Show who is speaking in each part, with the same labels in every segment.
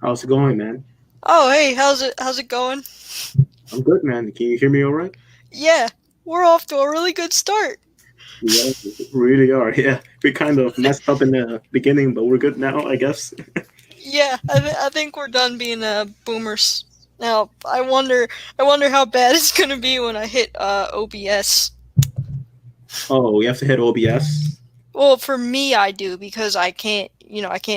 Speaker 1: How's it going, man?
Speaker 2: Oh, hey, how's it going?
Speaker 1: I'm good, man. Can you hear me all right?
Speaker 2: Yeah, we're off to a really good start.
Speaker 1: We really are. Yeah, we kind of messed up in the beginning, but we're good now, I guess.
Speaker 2: Yeah, I think we're done being boomers. Now, I wonder how bad it's gonna be when I hit OBS.
Speaker 1: Oh, we have to hit OBS.
Speaker 2: Well, for me, I do because I can't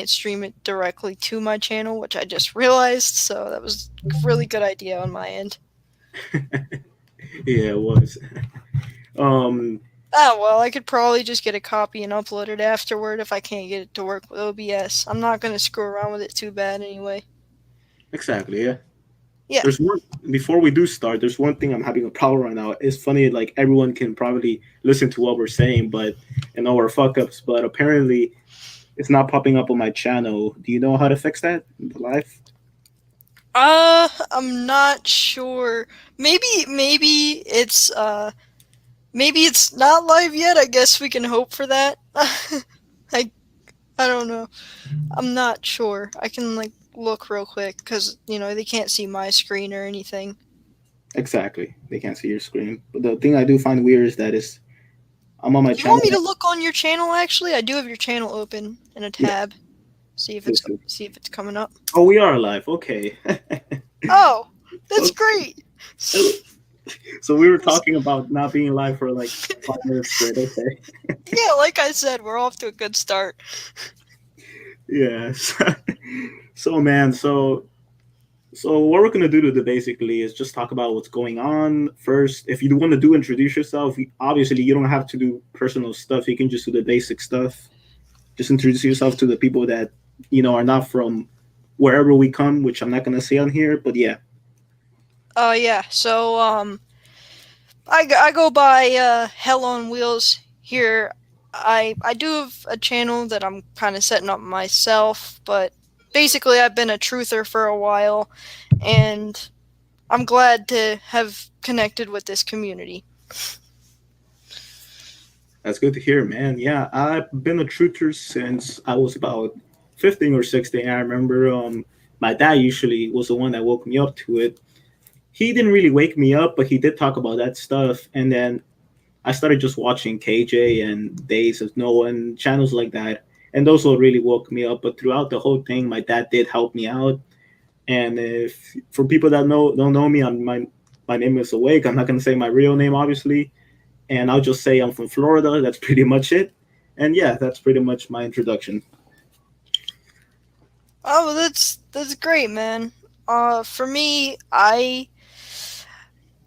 Speaker 2: stream it directly to my channel, which I just realized. So that was a really good idea on my end.
Speaker 1: Yeah, it was. Um,
Speaker 2: Ah, well, I could probably just get a copy and upload it afterward if I can't get it to work with OBS. I'm not gonna screw around with it too bad anyway.
Speaker 1: exactly. Yeah.
Speaker 2: Yeah.
Speaker 1: There's one before we do start. There's one thing I'm having a problem right now. It's funny, like everyone can probably listen to what we're saying, but and know our fuck ups. But apparently, it's not popping up on my channel. Do you know how to fix that in the live?
Speaker 2: I'm not sure. Maybe it's not live yet. I guess we can hope for that. I I don't know. I'm not sure. I can like look real quick because they can't see my screen or anything.
Speaker 1: Exactly. They can't see your screen. But the thing I do find weird is that I'm on my
Speaker 2: You want me to
Speaker 1: channel.
Speaker 2: look on your channel? Actually, I do have your channel open in a
Speaker 1: Yeah,
Speaker 2: tab. See if it's
Speaker 1: please do.
Speaker 2: see if it's coming up.
Speaker 1: Oh, we are live. Okay.
Speaker 2: Oh, that's
Speaker 1: Okay.
Speaker 2: great.
Speaker 1: So we were talking about not being live for like 5 minutes straight. Okay.
Speaker 2: Yeah, like I said, we're off to a good start.
Speaker 1: Yes. So man, so what we're gonna do today basically is just talk about what's going on first. If you want to do introduce yourself, obviously you don't have to do personal stuff. You can just do the basic stuff. Just introduce yourself to the people that are not from wherever we come, which I'm not gonna say on here. But yeah,
Speaker 2: Oh yeah. I go by Hell on Wheels here. I do have a channel that I'm kind of setting up myself, but basically I've been a truther for a while, and I'm glad to have connected with this community.
Speaker 1: that's good to hear, man. Yeah, I've been a truther since I was about 15 or 16. I remember my dad usually was the one that woke me up to it. He didn't really wake me up, but he did talk about that stuff. And then I started just watching KJ and Days of Noah and channels like that. And those will really woke me up. But throughout the whole thing, my dad did help me out. And if for people that don't know me, my name is Awake. I'm not gonna say my real name, obviously, and I'll just say I'm from Florida. That's pretty much it. And yeah, that's pretty much my introduction.
Speaker 2: Oh, that's great, man. For me,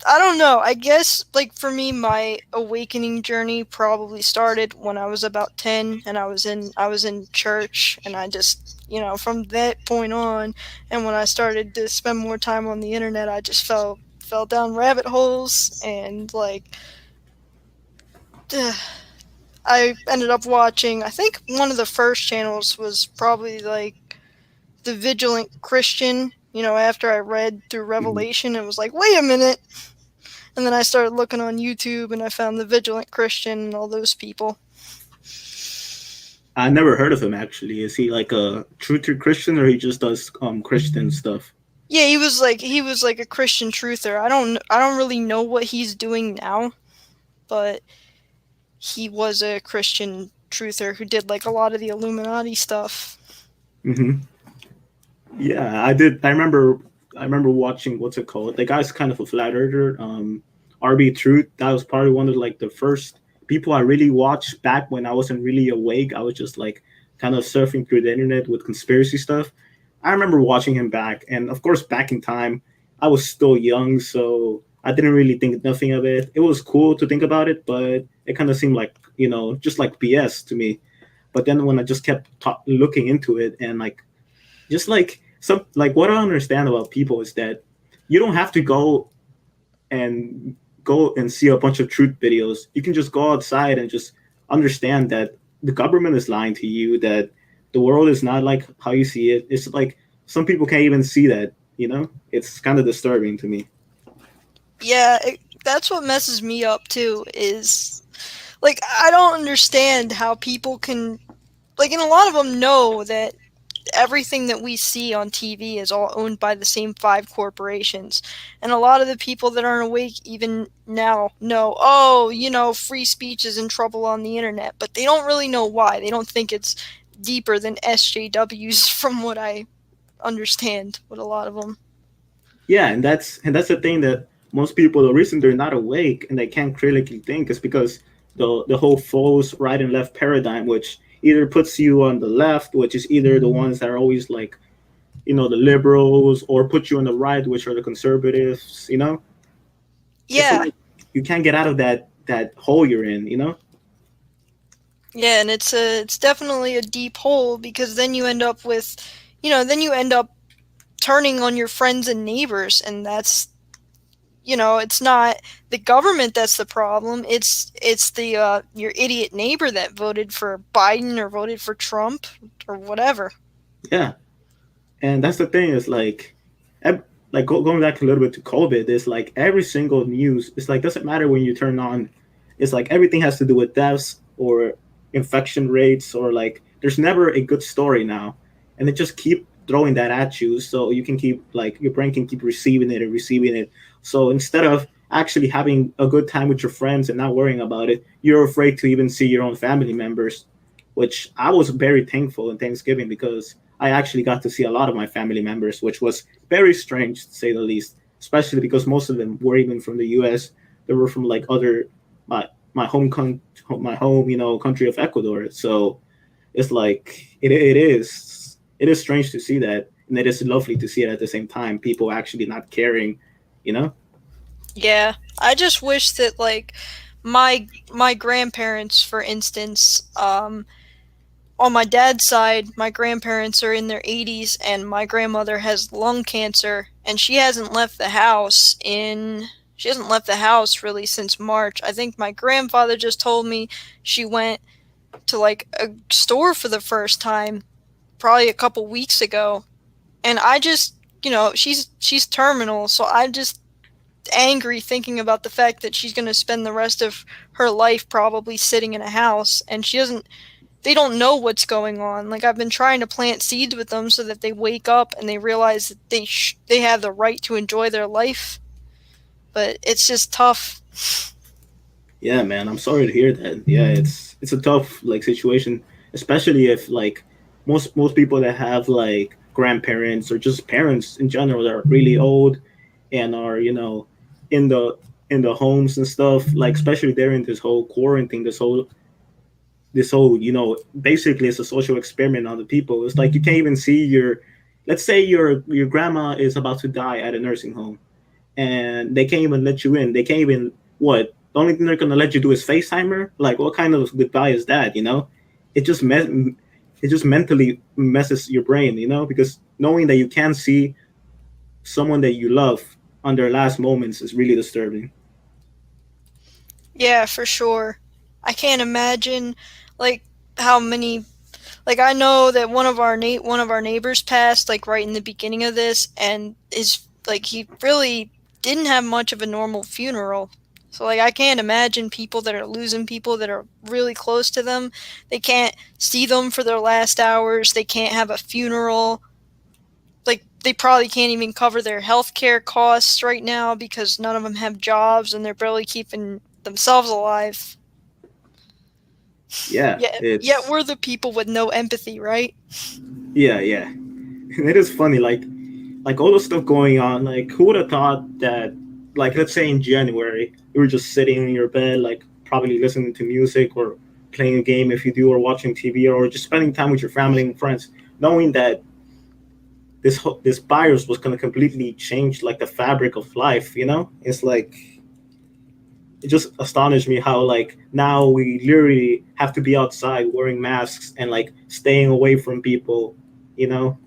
Speaker 2: I don't know. I guess like for me my awakening journey probably started when I was about 10 and I was in church, and I just, from that point on, and when I started to spend more time on the internet, I just fell down rabbit holes, and like I ended up watching, I think one of the first channels was probably like the Vigilant Christian. After I read through
Speaker 1: Mhm.
Speaker 2: Revelation, it was like, wait a minute. And then I started looking on YouTube and I found the Vigilant Christian and all those people.
Speaker 1: I never heard of him actually. Is he like a true to Christian or he just does Christian stuff?
Speaker 2: Yeah, he was like a Christian truther. I don't really know what he's doing now, but he was a Christian truther who did like a lot of the Illuminati stuff.
Speaker 1: Hmm. Yeah, I did. I remember watching what's it called? The guy's kind of a flat earther. RB Truth. That was probably one of like the first people I really watched back when I wasn't really awake. I was just like kind of surfing through the internet with conspiracy stuff. I remember watching him back, and of course, back in time, I was still young, so I didn't really think nothing of it. It was cool to think about it, but it kind of seemed like just like BS to me. But then when I just kept looking into it and like just like some like what I understand about people is that you don't have to and go and see a bunch of truth videos. You can just go outside and just understand that the government is lying to you, that the world is not like how you see it. It's like some people can't even see that. It's kind of disturbing to me.
Speaker 2: Yeah, that's what messes me up too. Is like I don't understand how people can, like, and a lot of them know that everything that we see on TV is all owned by the same five corporations. And a lot of the people that aren't awake even now know, oh, free speech is in trouble on the internet, but they don't really know why. They don't think it's deeper than SJWs from what I understand with a lot of them.
Speaker 1: Yeah, and that's the thing that most people, the reason they're not awake and they can't critically think is because the whole false right and left paradigm, which either puts you on the left, which is either the ones that are always like, the liberals, or put you on the right, which are the conservatives. It's
Speaker 2: Yeah.
Speaker 1: like you can't get out of that hole you're in.
Speaker 2: Yeah, and it's definitely a deep hole because then you end up with, then you end up turning on your friends and neighbors, and that's, it's not the government that's the problem. It's the your idiot neighbor that voted for Biden or voted for Trump or whatever.
Speaker 1: Yeah, and that's the thing is like, like going back a little bit to COVID, it's like every single news. It's like doesn't matter when you turn on. It's like everything has to do with deaths or infection rates, or like there's never a good story now, and they just keep throwing that at you, so you can keep like your brain can keep receiving it and receiving it. So instead of actually having a good time with your friends and not worrying about it, you're afraid to even see your own family members, which I was very thankful in Thanksgiving because I actually got to see a lot of my family members, which was very strange to say the least, especially because most of them were even from the US. They were from like other my my home, country of Ecuador. So it's like it is strange to see that, and it is lovely to see it at the same time. People actually not caring, you know.
Speaker 2: Yeah, I just wish that like my grandparents, for instance, on my dad's side, my grandparents are in their 80s, and my grandmother has lung cancer, and she hasn't left the house really since March. I think my grandfather just told me she went to like a store for the first time probably a couple weeks ago, and I just, she's terminal, so I'm just angry thinking about the fact that she's going to spend the rest of her life probably sitting in a house, and they don't know what's going on. Like, I've been trying to plant seeds with them so that they wake up and they realize that they have the right to enjoy their life, but it's just tough.
Speaker 1: Yeah, man, I'm sorry to hear that. Yeah, it's a tough like situation, especially if like most people that have like grandparents or just parents in general that are really old and are in the homes and stuff, like especially during this whole quarantine, this whole basically it's a social experiment on the people. It's like you can't even see let's say your grandma is about to die at a nursing home, and they can't even let you in. They can't even what? The only thing they're gonna let you do is FaceTimer. Like, what kind of goodbye is that? It just mentally messes your brain. Because knowing that you can't see someone that you love on their last moments is really disturbing.
Speaker 2: Yeah, for sure. I can't imagine like how many, like, I know that one of our neighbors passed like right in the beginning of this, and is like he really didn't have much of a normal funeral. So like I can't imagine people that are losing people that are really close to them. They can't see them for their last hours. They can't have a funeral. Like, they probably can't even cover their healthcare costs right now because none of them have jobs and they're barely keeping themselves alive.
Speaker 1: Yeah,
Speaker 2: Yet we're the people with no empathy, right?
Speaker 1: yeah. And it is funny, like all the stuff going on. Like, who would have thought that? Like, let's say in January, you were just sitting in your bed, like probably listening to music or playing a game if you do, or watching TV, or just spending time with your family and friends, knowing that this virus was going to completely change like the fabric of life. It's like it just astonished me how like now we literally have to be outside wearing masks and like staying away from people. You know?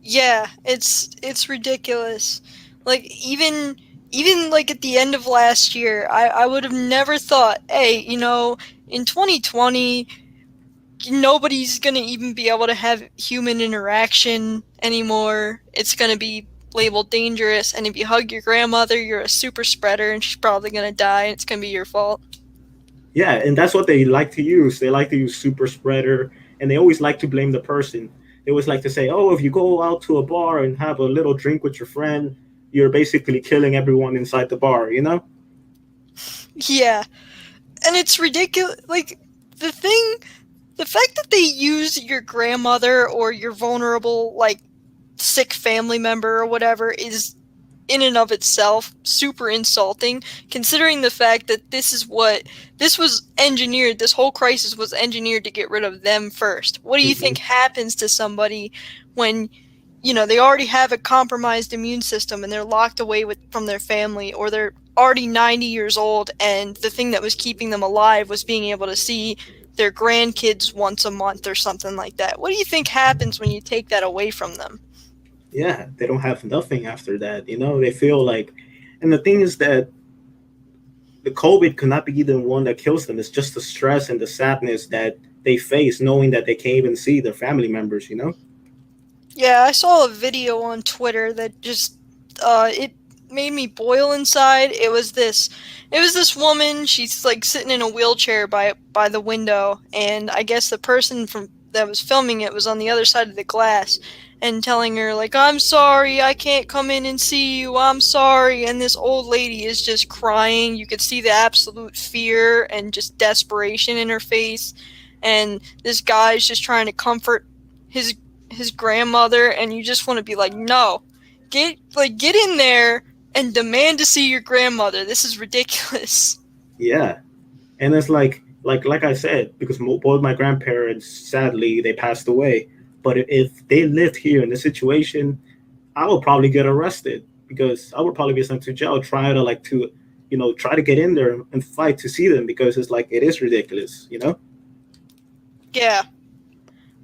Speaker 2: Yeah, it's ridiculous. Like, even like at the end of last year, I would have never thought, hey, in 2020, nobody's gonna even be able to have human interaction anymore. It's gonna be labeled dangerous, and if you hug your grandmother, you're a super spreader, and she's probably gonna die, and it's gonna be your fault.
Speaker 1: Yeah, and that's what they like to use. They like to use super spreader and they always like to blame the person. They always like to say, "Oh, if you go out to a bar and have a little drink with your friend, you're basically killing everyone inside the bar." You know?
Speaker 2: Yeah, and it's ridiculous. Like the thing, the fact that they use your grandmother or your vulnerable, like sick family member or whatever is in and of itself super insulting, considering the fact that this was engineered, this whole crisis was engineered to get rid of them first. What do you
Speaker 1: Hmm.
Speaker 2: think happens to somebody when they already have a compromised immune system and they're locked away from their family, or they're already 90 years old and the thing that was keeping them alive was being able to see their grandkids once a month or something like that? What do you think happens when you take that away from them?
Speaker 1: Yeah, they don't have nothing after that. You know, they feel like, and the thing is that the COVID could not be the one that kills them. It's just the stress and the sadness that they face, knowing that they can't even see their family members. You know?
Speaker 2: Yeah, I saw a video on Twitter that just it made me boil inside. It was this woman, she's like sitting in a wheelchair by the window, and I guess the person from that was filming it was on the other side of the glass and telling her like, "I'm sorry, I can't come in and see you. I'm sorry." And this old lady is just crying. You could see the absolute fear and just desperation in her face. And this guy's just trying to comfort his his grandmother, and you just want to be like, no, get in there and demand to see your grandmother. This is ridiculous.
Speaker 1: Yeah, and it's like I said, because both my grandparents, sadly, they passed away. But if they lived here in this situation, I would probably get arrested because I would probably be sent to jail, try to try to get in there and fight to see them because it's like it is ridiculous, you know?
Speaker 2: Yeah,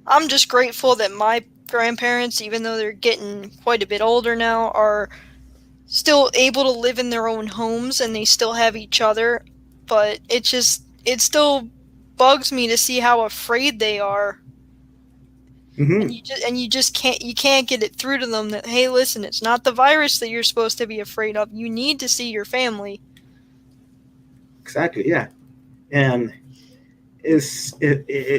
Speaker 2: I'm just grateful that my grandparents, even though they're getting quite a bit older now, are still able to live in their own homes and they still have each other. But it still bugs me to see how afraid they are.
Speaker 1: Hmm.
Speaker 2: And you just can't get it through to them that, hey, listen, it's not the virus that you're supposed to be afraid of. You need to see your family.
Speaker 1: Exactly, yeah. And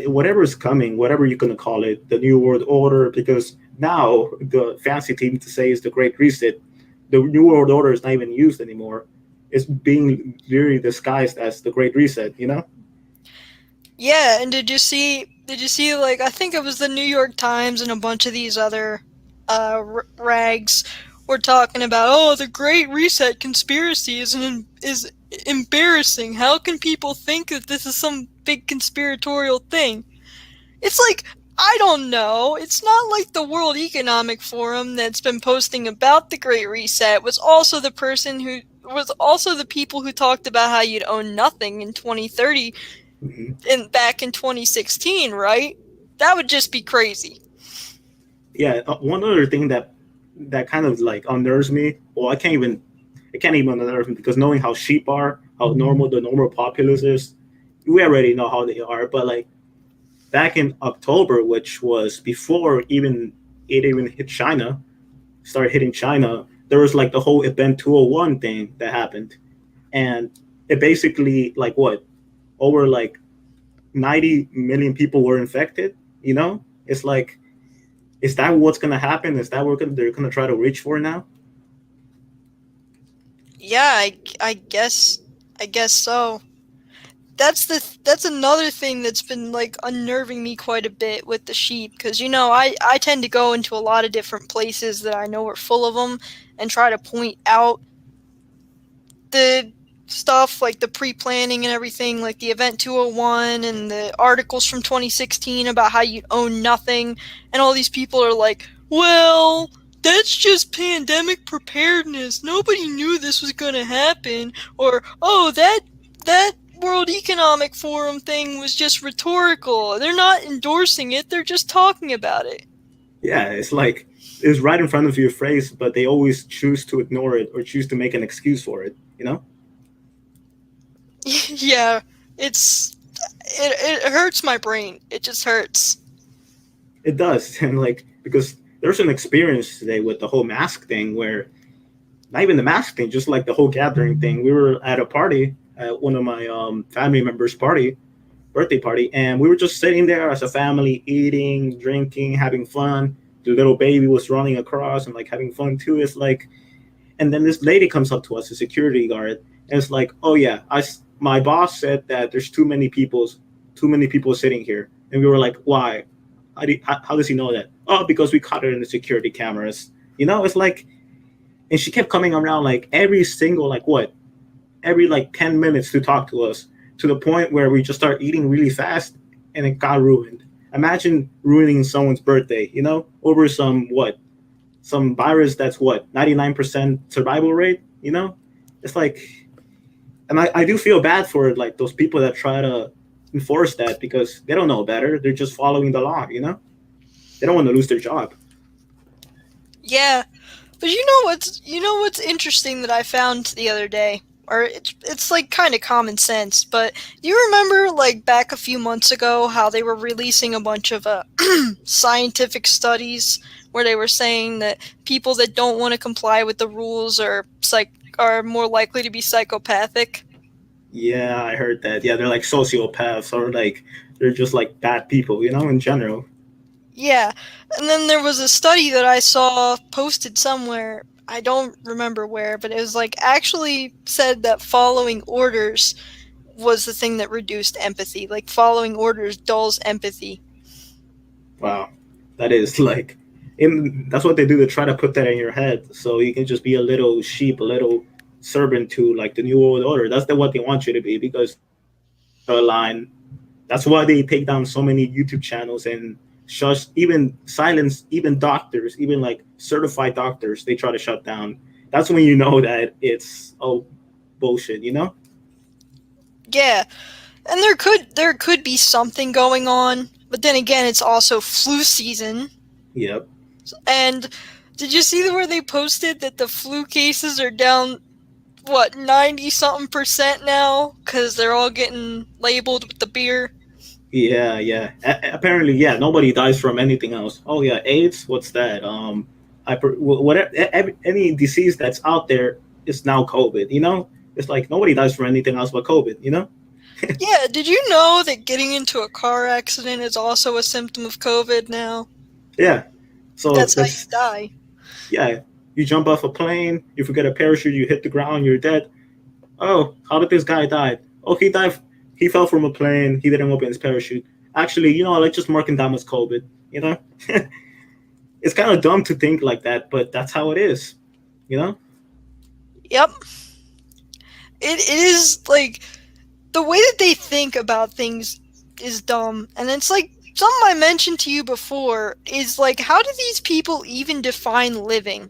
Speaker 1: whatever is coming, whatever you're gonna call it, the new world order, because now the fancy thing to say is the Great Reset. The new world order is not even used anymore. It's being literally disguised as the Great Reset, you know?
Speaker 2: Yeah, and did you see like, I think it was the New York Times and a bunch of these other rags were talking about, oh, the Great Reset conspiracy is embarrassing. How can people think that this is some big conspiratorial thing? It's like, I don't know. It's not like the World Economic Forum that's been posting about the Great Reset was also the people who talked about how you'd own nothing in 2030
Speaker 1: Hmm.
Speaker 2: and back in 2016, right? That would just be crazy.
Speaker 1: Yeah, one other thing that kind of like unnerves me. Well, it can't even unnerve me because knowing how sheep are, how the normal populace is, we already know how they are. But like back in October, which was before it even hit China, started hitting China, there was like the whole event 201 thing that happened, and it basically like what over like 90 million people were infected. You know, it's like, is that what's gonna happen? Is that what they're gonna try to reach for now?
Speaker 2: Yeah, I guess so. That's another thing that's been like unnerving me quite a bit with the sheep, because I tend to go into a lot of different places that I know are full of them and try to point out the stuff like the pre-planning and everything, like the event 201 and the articles from 2016 about how you own nothing, and all these people are like, well, that's just pandemic preparedness, nobody knew this was going to happen, or, oh, that World Economic Forum thing was just rhetorical, they're not endorsing it, they're just talking about it.
Speaker 1: Yeah, it's like it's right in front of your face, but they always choose to ignore it or choose to make an excuse for it. You know,
Speaker 2: Yeah, it hurts my brain, it just hurts.
Speaker 1: it does, and like because there's an experience today with the whole mask thing where not even the mask thing, just like the whole gathering thing. We were at a party at one of my family members' party, birthday party, and we were just sitting there as a family, eating, drinking, having fun. The little baby was running across and like having fun too. It's like, and then this lady comes up to us, a security guard, and it's like, oh yeah, my boss said that there's too many people sitting here, and we were like, why? How does he know that? Oh, because we caught it in the security cameras. It's like, and she kept coming around like every single like what, every like 10 minutes to talk to us, to the point where we just start eating really fast, and it got ruined. Imagine ruining someone's birthday, over some virus that's what 99% survival rate. It's like, and I do feel bad for like those people that try to enforce that because they don't know better. They're just following the law. They don't want to lose their job.
Speaker 2: Yeah, but you know what's interesting that I found the other day, or it's like kind of common sense. But do you remember like back a few months ago how they were releasing a bunch of scientific studies where they were saying that people that don't want to comply with the rules are more likely to be psychopathic.
Speaker 1: Yeah, I heard that. Yeah, they're like sociopaths, or like they're just like bad people, in general.
Speaker 2: Yeah, and then there was a study that I saw posted somewhere. I don't remember where, but it was like actually said that following orders was the thing that reduced empathy. Like following orders dulls empathy.
Speaker 1: Wow, that is like, that's what they do to try to put that in your head, so you can just be a little sheep, a little servant to like the new world order. That's what they want you to be, because you draw a line. That's why they take down so many YouTube channels and shush, even silence, even doctors, even like certified doctors. They try to shut down. That's when you know that it's bullshit.
Speaker 2: Yeah, and there could be something going on, but then again, it's also flu season.
Speaker 1: Yep.
Speaker 2: And did you see where they posted that the flu cases are down what 90 something percent now because they're all getting labeled with the beer?
Speaker 1: Yeah, yeah. Apparently, yeah. Nobody dies from anything else. Oh yeah, AIDS. What's that? Whatever. Any disease that's out there is now COVID. It's like nobody dies from anything else but COVID.
Speaker 2: Yeah, did you know that getting into a car accident is also a symptom of COVID now?
Speaker 1: Yeah. So
Speaker 2: That's how you
Speaker 1: that's,
Speaker 2: die.
Speaker 1: yeah. You jump off a plane. You forget a parachute. You hit the ground. You're dead. Oh, how did this guy die? Oh, he died. He fell from a plane. He didn't open his parachute. Actually, let's just mark him down as COVID. You know, it's kind of dumb to think like that, but that's how it is. You know?
Speaker 2: Yep. It is like the way that they think about things is dumb. And it's like something I mentioned to you before is like, how do these people even define living?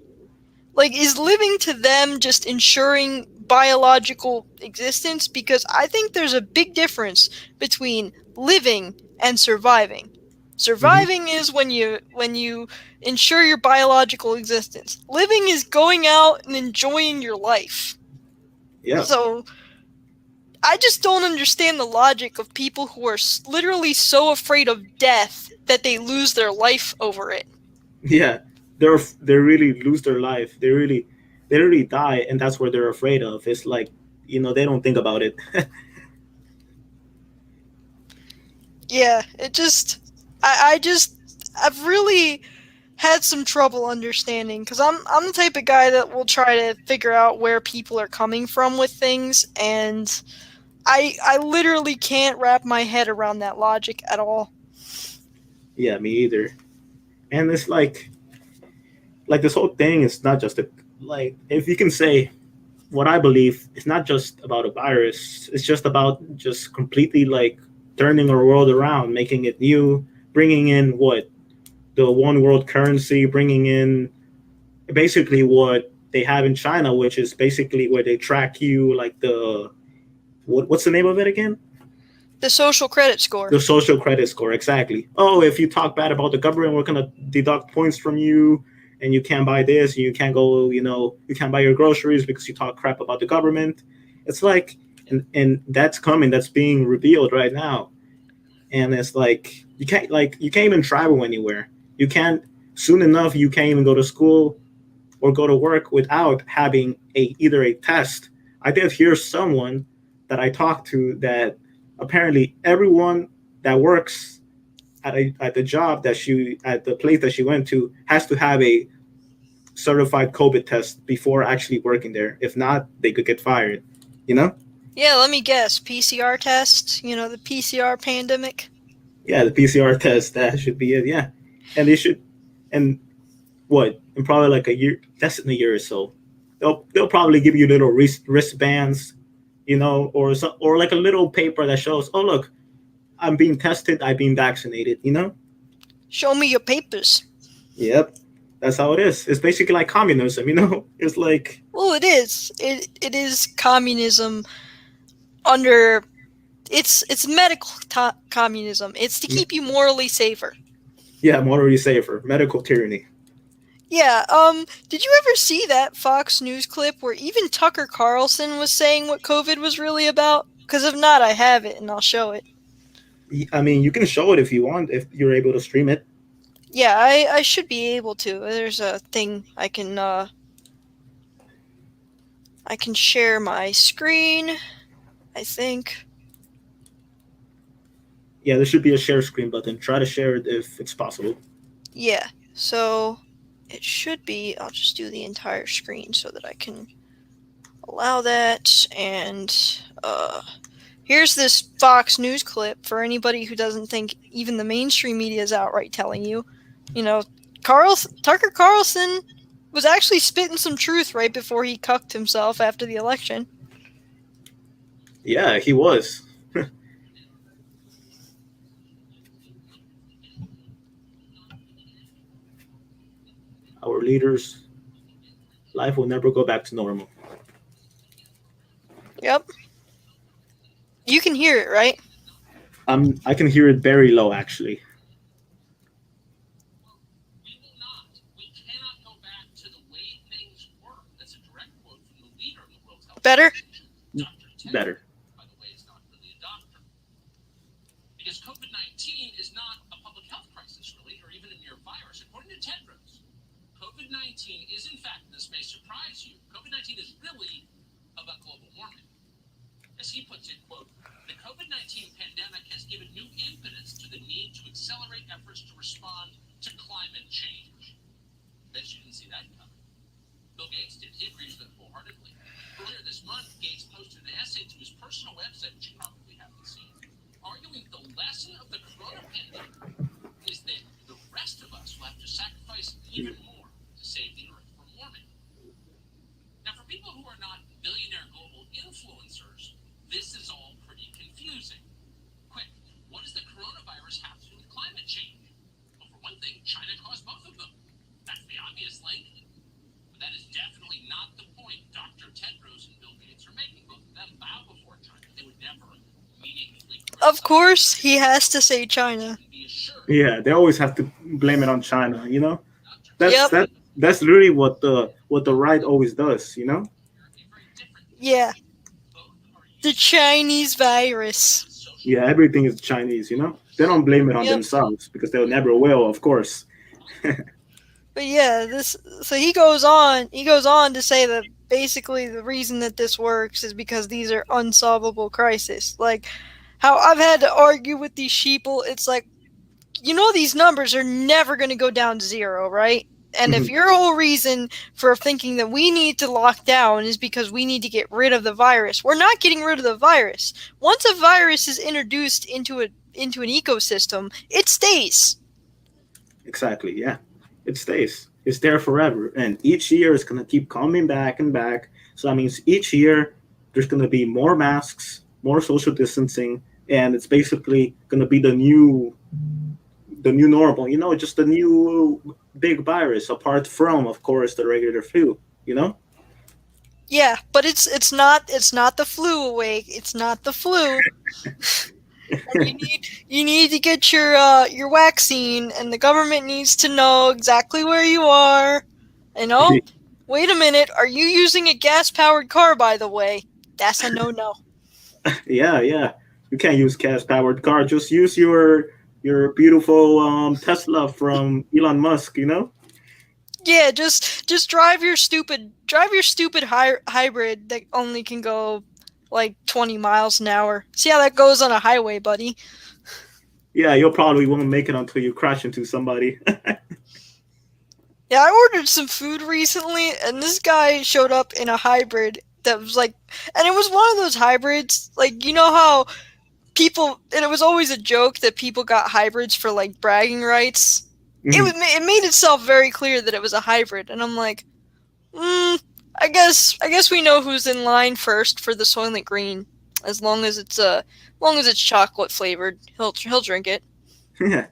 Speaker 2: Like, is living to them just ensuring biological existence? Because I think there's a big difference between living and surviving.
Speaker 1: Hmm.
Speaker 2: Surviving is when you ensure your biological existence. Living is going out and enjoying your life.
Speaker 1: Yeah,
Speaker 2: So I just don't understand the logic of people who are literally so afraid of death that they lose their life over it.
Speaker 1: yeah. They really lose their life. They really die, and that's what they're afraid of. It's like, they don't think about it.
Speaker 2: Yeah, I've really had some trouble understanding because I'm the type of guy that will try to figure out where people are coming from with things, and I literally can't wrap my head around that logic at all.
Speaker 1: Yeah, me either. And it's like this whole thing is not just a, like, if you can say, what I believe, it's not just about a virus. It's just about just completely like turning our world around, making it new, bringing in what, the one world currency, bringing in basically what they have in China, which is basically where they track you, like what's the name of it again?
Speaker 2: The social credit score.
Speaker 1: The social credit score, exactly. Oh, if you talk bad about the government, we're gonna deduct points from you, and you can't buy this, and you can't go, you can't buy your groceries because you talk crap about the government. It's like, and that's coming. That's being revealed right now, and it's like you can't even travel anywhere. You can't soon enough. You can't even go to school or go to work without having either a test. I did hear someone that I talked to that apparently everyone that works at the job that she at the place that she went to has to have a certified COVID test before actually working there. If not, they could get fired. You know?
Speaker 2: Yeah, let me guess. PCR test, the PCR pandemic.
Speaker 1: Yeah, the PCR test, that should be it. Yeah, and they should, and what in probably like a year, less than a year or so, they'll probably give you little wristbands, or or like a little paper that shows, oh look, I'm being tested, I'm being vaccinated.
Speaker 2: Show me your papers.
Speaker 1: Yep, that's how it is. It's basically like communism. It's like,
Speaker 2: Well, it is. It is communism under it's medical communism. It's to keep you morally safer.
Speaker 1: yeah, morally safer, medical tyranny.
Speaker 2: Yeah, did you ever see that Fox News clip where even Tucker Carlson was saying what COVID was really about? Because if not, I have it and I'll show it.
Speaker 1: I mean, you can show it if you want, if you're able to stream it.
Speaker 2: Yeah, I should be able to. There's a thing I can share my screen, I think.
Speaker 1: Yeah, there should be a share screen button. Try to share it if it's possible.
Speaker 2: Yeah, so it should be, I'll just do the entire screen so that I can allow that, and here's this Fox News clip for anybody who doesn't think even the mainstream media is outright telling you. Tucker Carlson was actually spitting some truth right before he cucked himself after the election.
Speaker 1: Yeah, he was. Our leaders' life will never go back to normal.
Speaker 2: Yep. You can hear it, right?
Speaker 1: I can hear it very low, actually.
Speaker 2: Better?
Speaker 1: Better.
Speaker 2: Of course, he has to say China.
Speaker 1: Yeah, they always have to blame it on China. That's
Speaker 2: Yep.
Speaker 1: that. That's literally what the right always does.
Speaker 2: Yeah. The Chinese virus.
Speaker 1: Yeah, everything is Chinese. They don't blame it on
Speaker 2: Yep.
Speaker 1: themselves because they never will, of course.
Speaker 2: But yeah, so he goes on to say that basically the reason that this works is because these are unsolvable crises. Like how I've had to argue with these sheeple, it's like, these numbers are never going to go down to zero, right? And if your whole reason for thinking that we need to lock down is because we need to get rid of the virus, we're not getting rid of the virus. Once a virus is introduced into an ecosystem, it stays.
Speaker 1: Exactly. Yeah, it stays. It's there forever, and each year it's gonna keep coming back and back. So that means each year there's gonna be more masks, more social distancing, and it's basically gonna be the new normal. Just the new big virus, apart from, of course, the regular flu.
Speaker 2: Yeah, but it's not the flu awake. It's not the flu. And you need to get your vaccine, and the government needs to know exactly where you are. And oh, wait a minute, are you using a gas powered car? By the way, that's a no.
Speaker 1: Yeah, yeah. You can't use gas powered car. Just use your beautiful Tesla from Elon Musk.
Speaker 2: Yeah, just drive your stupid hybrid that only can go like 20 miles an hour. See how that goes on a highway, buddy.
Speaker 1: Yeah, you'll probably won't make it until you crash into somebody.
Speaker 2: Yeah, I ordered some food recently, and this guy showed up in a hybrid that was like, and it was one of those hybrids, like, you know how people, and it was always a joke that people got hybrids for like bragging rights.
Speaker 1: Mhm.
Speaker 2: It made itself very clear that it was a hybrid, and I'm like, I guess we know who's in line first for the Soylent Green. As long as it's chocolate flavored, he'll drink it.
Speaker 1: Yeah.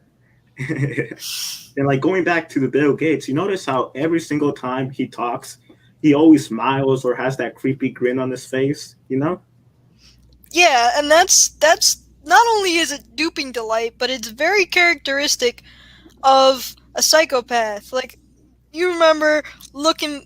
Speaker 1: And like going back to the Bill Gates, you notice how every single time he talks, he always smiles or has that creepy grin on his face, you know?
Speaker 2: Yeah, and that's not only is it duping delight, but it's very characteristic of a psychopath. Like, you remember looking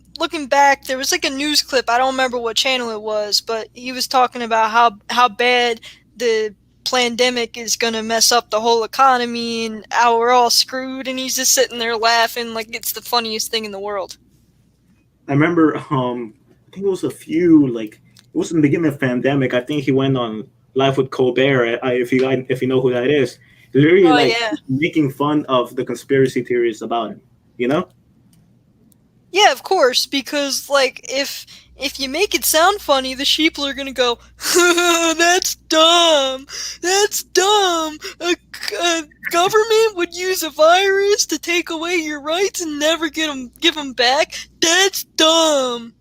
Speaker 2: back, there was like a news clip. I don't remember what channel it was, but he was talking about how bad the pandemic is gonna mess up the whole economy and how we're all screwed. And he's just sitting there laughing like it's the funniest thing in the world.
Speaker 1: I remember I think it was a few like it was in the beginning of the pandemic. I think he went on Live with Colbert. If you know who that is, literally
Speaker 2: Oh
Speaker 1: like
Speaker 2: yeah,
Speaker 1: making fun of the conspiracy theories about him. You know?
Speaker 2: yeah, of course. Because like if you make it sound funny, the sheeple are gonna go, "That's dumb. That's dumb. A government would use a virus to take away your rights and never give them back. That's dumb."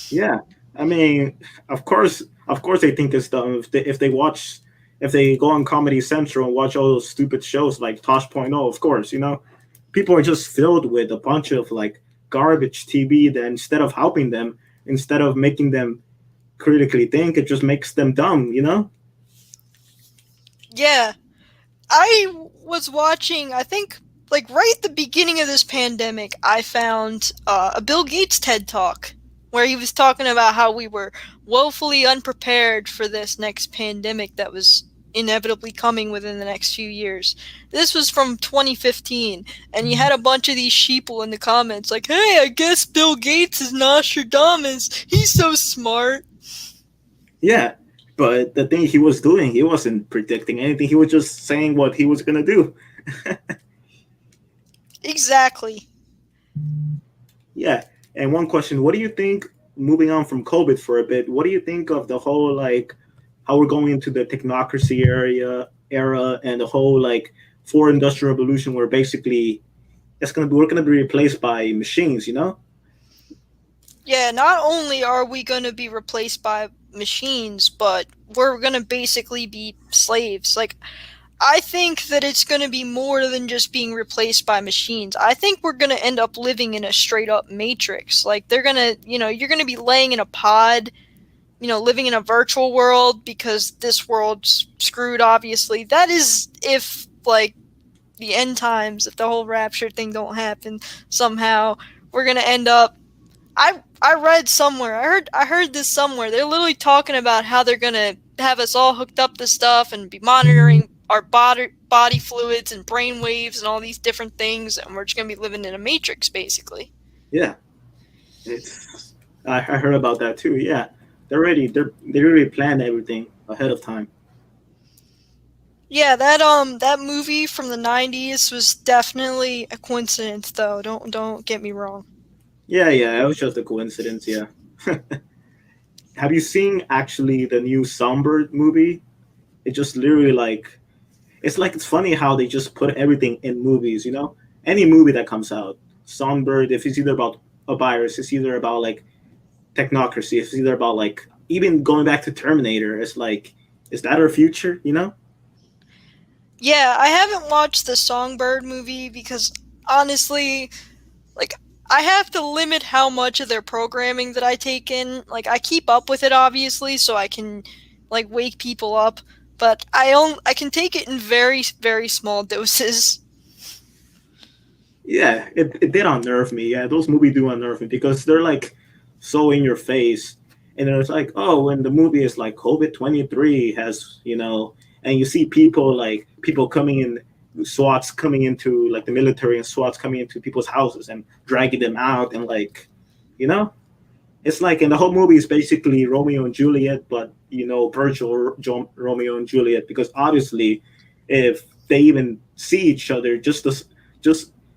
Speaker 1: Yeah. I mean, of course, they think it's dumb if they go on Comedy Central and watch all those stupid shows like Tosh.0. Of course, people are just filled with a bunch of like garbage TV that instead of helping them, instead of making them critically think, it just makes them dumb, you know?
Speaker 2: Yeah, I was watching, I think, like right at the beginning of this pandemic, I found a Bill Gates TED Talk where he was talking about how we were woefully unprepared for this next pandemic that was inevitably coming within the next few years. This was from 2015, and you had a bunch of these sheeple in the comments like, hey, I guess Bill Gates is Nostradamus. He's so smart.
Speaker 1: Yeah. But the thing he was doing, he wasn't predicting anything. He was just saying what he was gonna do.
Speaker 2: Exactly.
Speaker 1: Yeah. And one question, what do you think, moving on from COVID for a bit, what do you think of the whole like how we're going into the technocracy era and the whole like fourth industrial revolution where basically we're gonna be replaced by machines, you know?
Speaker 2: Yeah, not only are we going to be replaced by machines, but we're going to basically be slaves. Like, I think that it's going to be more than just being replaced by machines. I think we're going to end up living in a straight up matrix. Like, they're going to, you're going to be laying in a pod, living in a virtual world because this world's screwed, obviously. That is if, like, the end times, if the whole rapture thing don't happen somehow, we're going to end up I read somewhere. I heard this somewhere. They're literally talking about how they're gonna have us all hooked up to stuff and be monitoring our body fluids and brain waves and all these different things, and we're just gonna be living in a matrix, basically.
Speaker 1: Yeah. It's I heard about that too. Yeah. They already planned everything ahead of time.
Speaker 2: Yeah, that movie from the '90s was definitely a coincidence, though. Don't get me wrong.
Speaker 1: Yeah, yeah, it was just a coincidence, yeah. Have you seen actually the new Songbird movie? It just literally like it's funny how they just put everything in movies, you know? Any movie that comes out, Songbird, if it's either about a virus, it's either about like technocracy, it's either about like even going back to Terminator, it's like, is that our future, you know?
Speaker 2: Yeah, I haven't watched the Songbird movie because honestly, like I have to limit how much of their programming that I take in. Like I keep up with it obviously so I can like wake people up, but I can take it in very small doses.
Speaker 1: Yeah, it did unnerve me. Yeah, those movies do unnerve me because they're like so in your face. And it's like, oh, when the movie is like COVID-23 has, and you see people coming in, SWATs coming into like the military and SWATs coming into people's houses and dragging them out and like, you know? It's like in the whole movie is basically Romeo and Juliet, but virtual Romeo and Juliet, because obviously, if they even see each other, just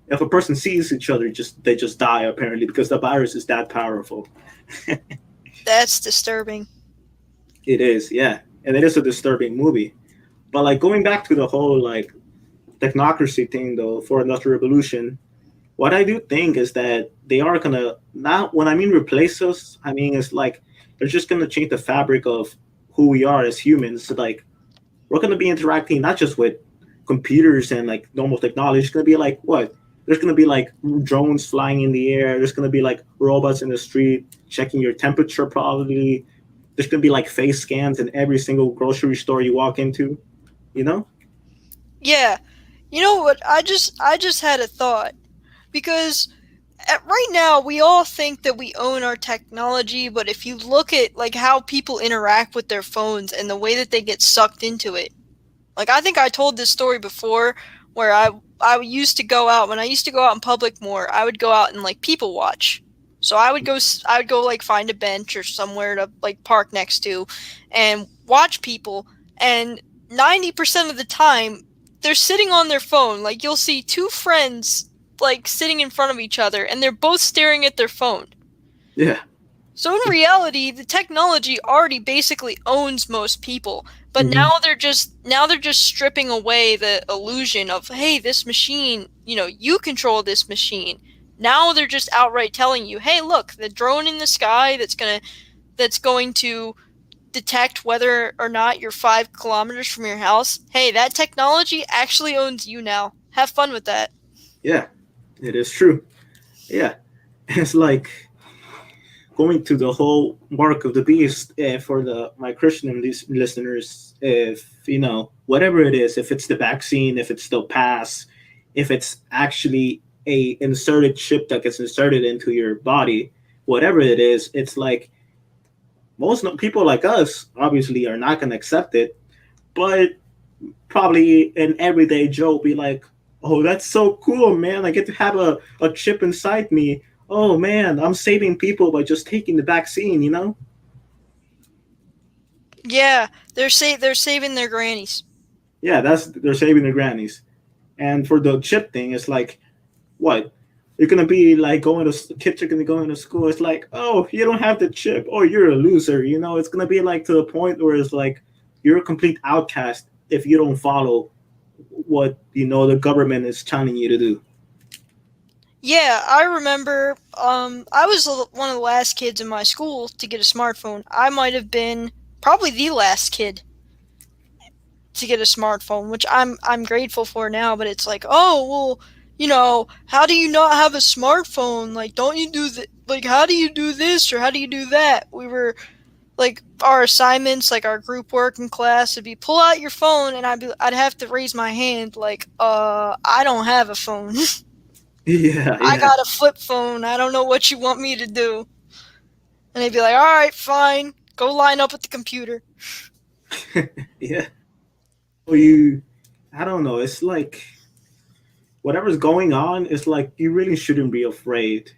Speaker 1: if a person sees each other, just they just die apparently because the virus is that powerful.
Speaker 2: That's disturbing.
Speaker 1: It is, yeah, and it is a disturbing movie. But like going back to the whole like technocracy thing though for industrial revolution, what I do think is that they are gonna not when I mean replace us, I mean it's like they're just gonna change the fabric of who we are as humans. So like we're gonna be interacting not just with computers and like normal technology. It's gonna be like what? There's gonna be like drones flying in the air. There's gonna be like robots in the street checking your temperature probably. There's gonna be like face scans in every single grocery store you walk into. You know?
Speaker 2: Yeah. You know what? I just had a thought because right now we all think that we own our technology, but if you look at like how people interact with their phones and the way that they get sucked into it, like I think I told this story before where I used to go out when I used to go out in public more. I would go out and like people watch. So I would go like find a bench or somewhere to like park next to and watch people, and 90% of the time they're sitting on their phone. Like you'll see two friends like sitting in front of each other and they're both staring at their phone.
Speaker 1: Yeah.
Speaker 2: So in reality, the technology already basically owns most people, but
Speaker 1: Hmm.
Speaker 2: now they're just stripping away the illusion of, hey, this machine, you control this machine. Now they're just outright telling you, hey, look, the drone in the sky that's going to detect whether or not you're 5 kilometers from your house. Hey, that technology actually owns you now. Have fun with that.
Speaker 1: Yeah. It is true. Yeah. It's like going to the whole mark of the beast for the my Christian listeners. If whatever it is, if it's the vaccine, if it's the pass, if it's actually a inserted chip that gets inserted into your body, whatever it is, it's like most people like us obviously are not going to accept it, but probably an everyday Joe be like, "Oh, that's so cool, man! I get to have a chip inside me. Oh man, I'm saving people by just taking the vaccine."
Speaker 2: Yeah, they're saving their grannies.
Speaker 1: Yeah, that's they're saving their grannies. And for the chip thing, it's like, what? You're gonna be like going to kids are gonna go into school. It's like, oh, you don't have the chip. Oh, you're a loser. It's gonna be like to the point where it's like you're a complete outcast if you don't follow what the government is telling you to do.
Speaker 2: Yeah, I remember. I was one of the last kids in my school to get a smartphone. I might have been probably the last kid to get a smartphone, which I'm grateful for now. But it's like, oh well, how do you not have a smartphone? Like, don't you do that? Like, how do you do this or how do you do that? We were like our assignments, like our group work in class, would be pull out your phone, and I'd have to raise my hand, like, I don't have a phone.
Speaker 1: Yeah,
Speaker 2: I
Speaker 1: yeah,
Speaker 2: got a flip phone. I don't know what you want me to do. And they'd be like, all right, fine. Go line up at the computer.
Speaker 1: yeah. So you, I don't know. It's like whatever's going on. It's like you really shouldn't be afraid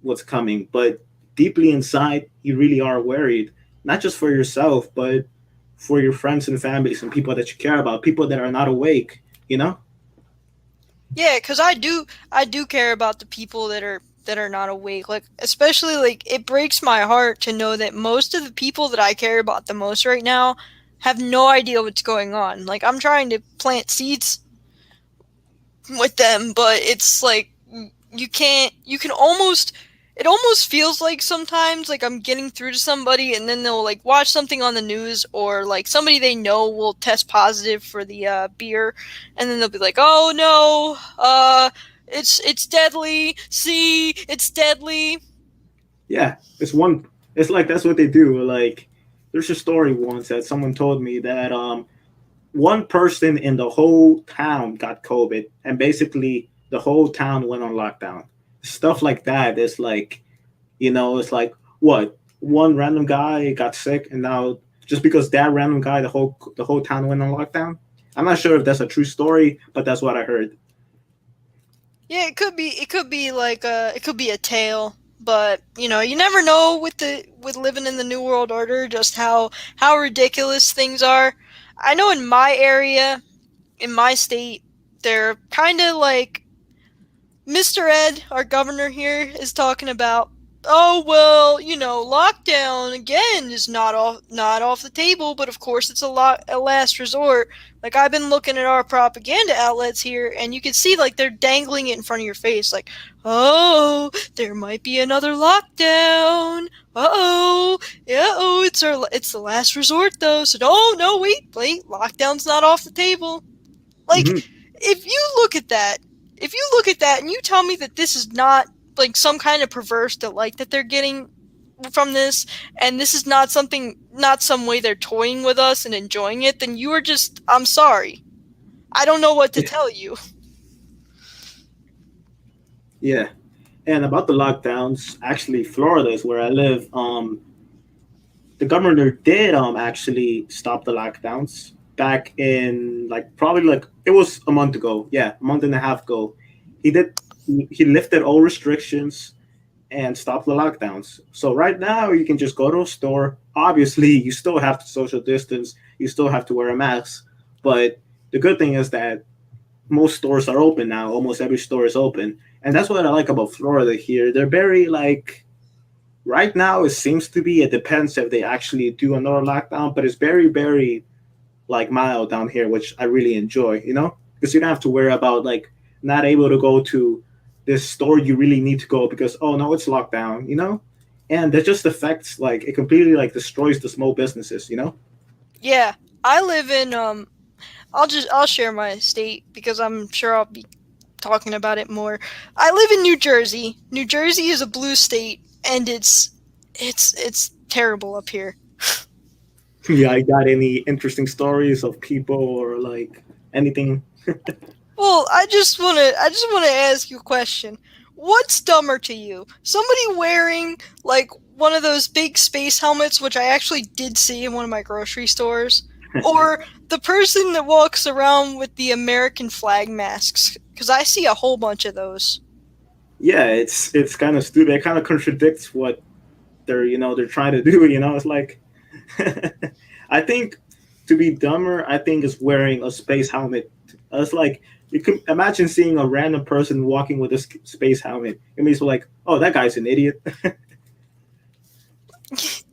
Speaker 1: what's coming, but deeply inside, you really are worried, not just for yourself, but for your friends and families and people that you care about, people that are not awake. You know?
Speaker 2: Yeah, because I do care about the people that are not awake. Like, especially, like, it breaks my heart to know that most of the people that I care about the most right now have no idea what's going on. Like, I'm trying to plant seeds with them, but it's like you can't. You can almost. It almost feels like sometimes like I'm getting through to somebody, and then they'll like watch something on the news, or like somebody they know will test positive for the beer, and then they'll be like, "Oh no, it's deadly. See, it's deadly."
Speaker 1: Yeah, It's like that's what they do. Like, there's a story once that someone told me that one person in the whole town got COVID, and basically the whole town went on lockdown. Stuff like that is like, it's like what one random guy got sick, and now just because that random guy, the whole town went on lockdown. I'm not sure if that's a true story, but that's what I heard.
Speaker 2: Yeah, it could be. It could be like it could be a tale, But you never know with living in the new world order just how ridiculous things are. I know in my area, in my state, they're kind of like Mr. Ed, our governor here, is talking about, oh well, lockdown again is not off the table, but of course it's a last resort. Like I've been looking at our propaganda outlets here, and you can see like they're dangling it in front of your face, like, oh, there might be another lockdown. Uh-oh, yeah, oh, it's the last resort though. So no, wait, lockdown's not off the table. Like,
Speaker 1: Hmm.
Speaker 2: if you look at that, if you look at that and you tell me that this is not like some kind of perverse delight that they're getting from this, and this is not some way they're toying with us and enjoying it, then you are just, I'm sorry. I don't know what to
Speaker 1: Yeah,
Speaker 2: tell you.
Speaker 1: yeah. And about the lockdowns, actually, Florida is where I live. The governor did actually stop the lockdowns back in like probably like it was a month ago. Yeah, a month and a half ago. He did. He lifted all restrictions and stopped the lockdowns. So right now you can just go to a store. Obviously, you still have to social distance. You still have to wear a mask. But the good thing is that most stores are open now. Almost every store is open, and that's what I like about Florida here. They're very like right now. It seems to be. It depends if they actually do another lockdown, but it's very very like mild down here, which I really enjoy. You know, because you don't have to worry about like not able to go to this store you really need to go because oh no, it's locked down. You know, and that just affects like it completely like destroys the small businesses. You know.
Speaker 2: Yeah, I live in I'll share my state because I'm sure I'll be talking about it more. I live in New Jersey. New Jersey is a blue state, and it's terrible up here.
Speaker 1: Yeah, I got any interesting stories of people or like anything?
Speaker 2: Well, I just want to ask you a question. What's dumber to you? Somebody wearing like one of those big space helmets, which I actually did see in one of my grocery stores, or the person that walks around with the American flag masks? Because I see a whole bunch of those.
Speaker 1: Yeah, it's kind of stupid. It kind of contradicts what they're trying to do. You know, it's like I think to be dumber, I think is wearing a space helmet. It's like you can imagine seeing a random person walking with a space helmet. It means like, oh, that guy's an idiot.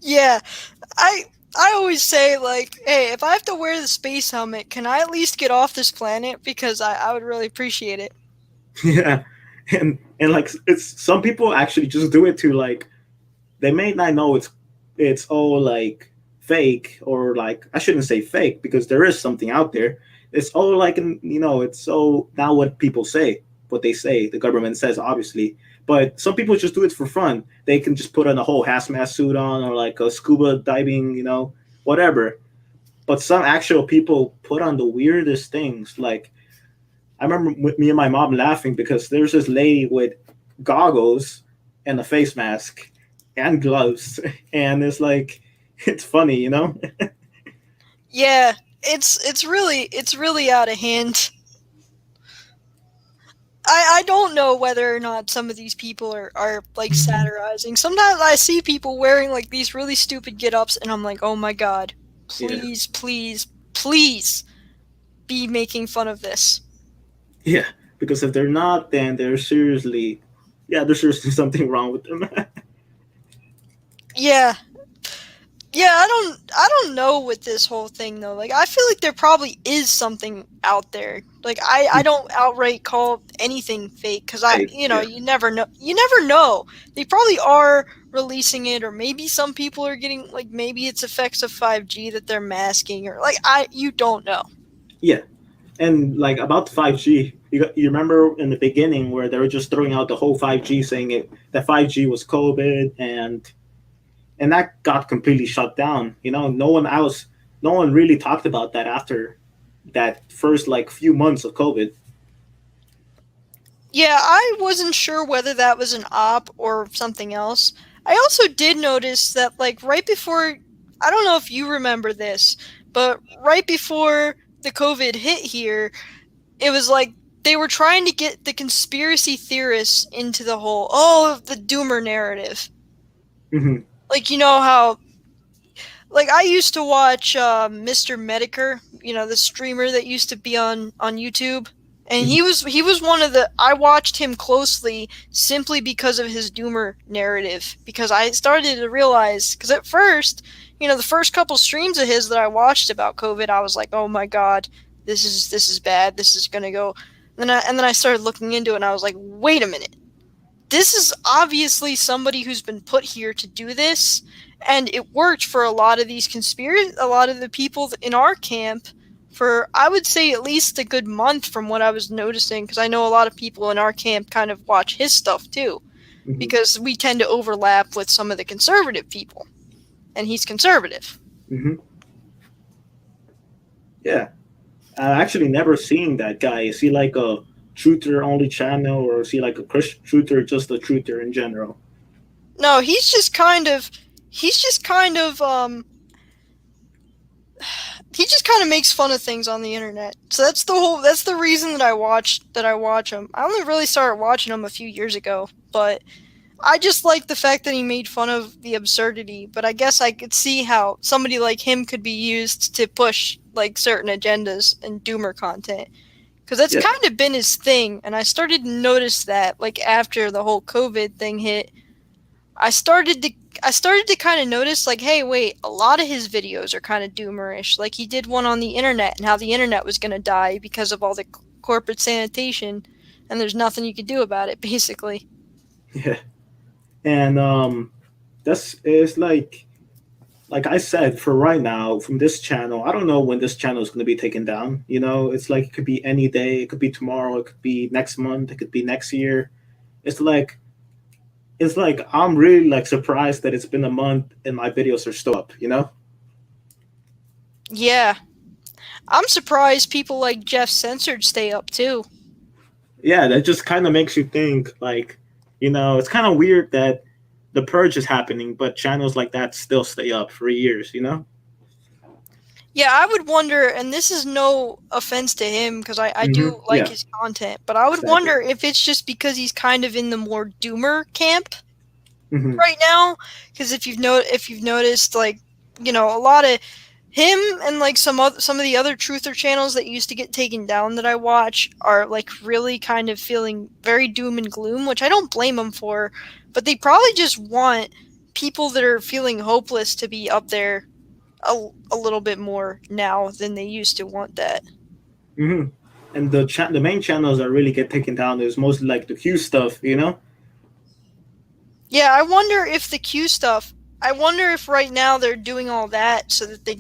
Speaker 2: Yeah, I I always say like, hey, if I have to wear the space helmet, can I at least get off this planet? Because I would really appreciate it.
Speaker 1: Yeah, and like it's some people actually just do it to like they may not know it's all like fake or like I shouldn't say fake because there is something out there. It's all like it's so now what people say, what they say, the government says obviously. But some people just do it for fun. They can just put on a whole hazmat suit on or like a scuba diving, whatever. But some actual people put on the weirdest things. Like I remember me and my mom laughing because there's this lady with goggles and a face mask and gloves, and it's like it's funny, you know?
Speaker 2: Yeah, it's really out of hand. I don't know whether or not some of these people are like satirizing. Sometimes I see people wearing like these really stupid get ups and I'm like, oh my god,
Speaker 1: Yeah,
Speaker 2: please, please, please be making fun of this.
Speaker 1: yeah. Because if they're not, then there's seriously something wrong with them.
Speaker 2: Yeah, yeah, I don't know with this whole thing though. Like I feel like there probably is something out there. Like I don't outright call anything fake cuz I
Speaker 1: Like,
Speaker 2: you know,
Speaker 1: yeah,
Speaker 2: you never know. You never know. They probably are releasing it or maybe some people are getting like maybe it's effects of 5G that they're masking or like I you don't know.
Speaker 1: yeah. And like about the 5G, you remember in the beginning where they were just throwing out the whole 5G, saying that 5G was COVID, and that got completely shut down. No one really talked about that after that first like few months of COVID.
Speaker 2: Yeah, I wasn't sure whether that was an op or something else. I also did notice that, like, right before, I don't know if you remember this, but right before the COVID hit here, it was like they were trying to get the conspiracy theorists into the whole, oh, the doomer narrative.
Speaker 1: Hmm.
Speaker 2: Like, you know how, like, I used to watch Mr. Mediker, the streamer that used to be on YouTube, and
Speaker 1: Hmm.
Speaker 2: he was one of the, I watched him closely simply because of his doomer narrative, because I started to realize, because at first, the first couple streams of his that I watched about COVID, I was like, oh my god, this is bad, this is gonna go. And then I started looking into it, and I was like, wait a minute, this is obviously somebody who's been put here to do this, and it worked for a lot of these a lot of the people in our camp for, I would say, at least a good month from what I was noticing, because I know a lot of people in our camp kind of watch his stuff too,
Speaker 1: Hmm.
Speaker 2: because we tend to overlap with some of the conservative people, and he's conservative.
Speaker 1: Hmm. Yeah, I actually never seen that guy. Is he like a truther only channel, or is he like a Christian truther, just a truther in general?
Speaker 2: No, he's just kind of he just kind of makes fun of things on the internet. So that's the reason that I watch him. I only really started watching him a few years ago, but I just like the fact that he made fun of the absurdity, but I guess I could see how somebody like him could be used to push like certain agendas and doomer content, because that's
Speaker 1: Yeah.
Speaker 2: kind of been his thing, and I started to notice that like after the whole COVID thing hit, I started to I started to kind of notice, like, hey, wait, a lot of his videos are kind of doomerish. Like, he did one on the internet and how the internet was going to die because of all the corporate sanitation, and there's nothing you can do about it, basically.
Speaker 1: Yeah. And that's it's like I said, for right now, from this channel, I don't know when this channel is going to be taken down. It's like it could be any day, it could be tomorrow, it could be next month, it could be next year. It's like I'm really like surprised that it's been a month and my videos are still up.
Speaker 2: Yeah. I'm surprised people like Jeff Censored stay up, too.
Speaker 1: Yeah, that just kind of makes you think like, it's kind of weird that the purge is happening, but channels like that still stay up for years.
Speaker 2: Yeah, I would wonder, and this is no offense to him, because I
Speaker 1: Hmm.
Speaker 2: do like
Speaker 1: Yeah,
Speaker 2: his content, but I would
Speaker 1: exactly.
Speaker 2: wonder if it's just because he's kind of in the more doomer camp
Speaker 1: Hmm.
Speaker 2: right now, because if you've noticed, like, a lot of him and like some of the other truther channels that used to get taken down that I watch are like really kind of feeling very doom and gloom, which I don't blame them for, but they probably just want people that are feeling hopeless to be up there a little bit more now than they used to want that.
Speaker 1: Hmm. And the main channels that really get taken down is mostly like the Q stuff.
Speaker 2: Yeah, I wonder if right now they're doing all that so that they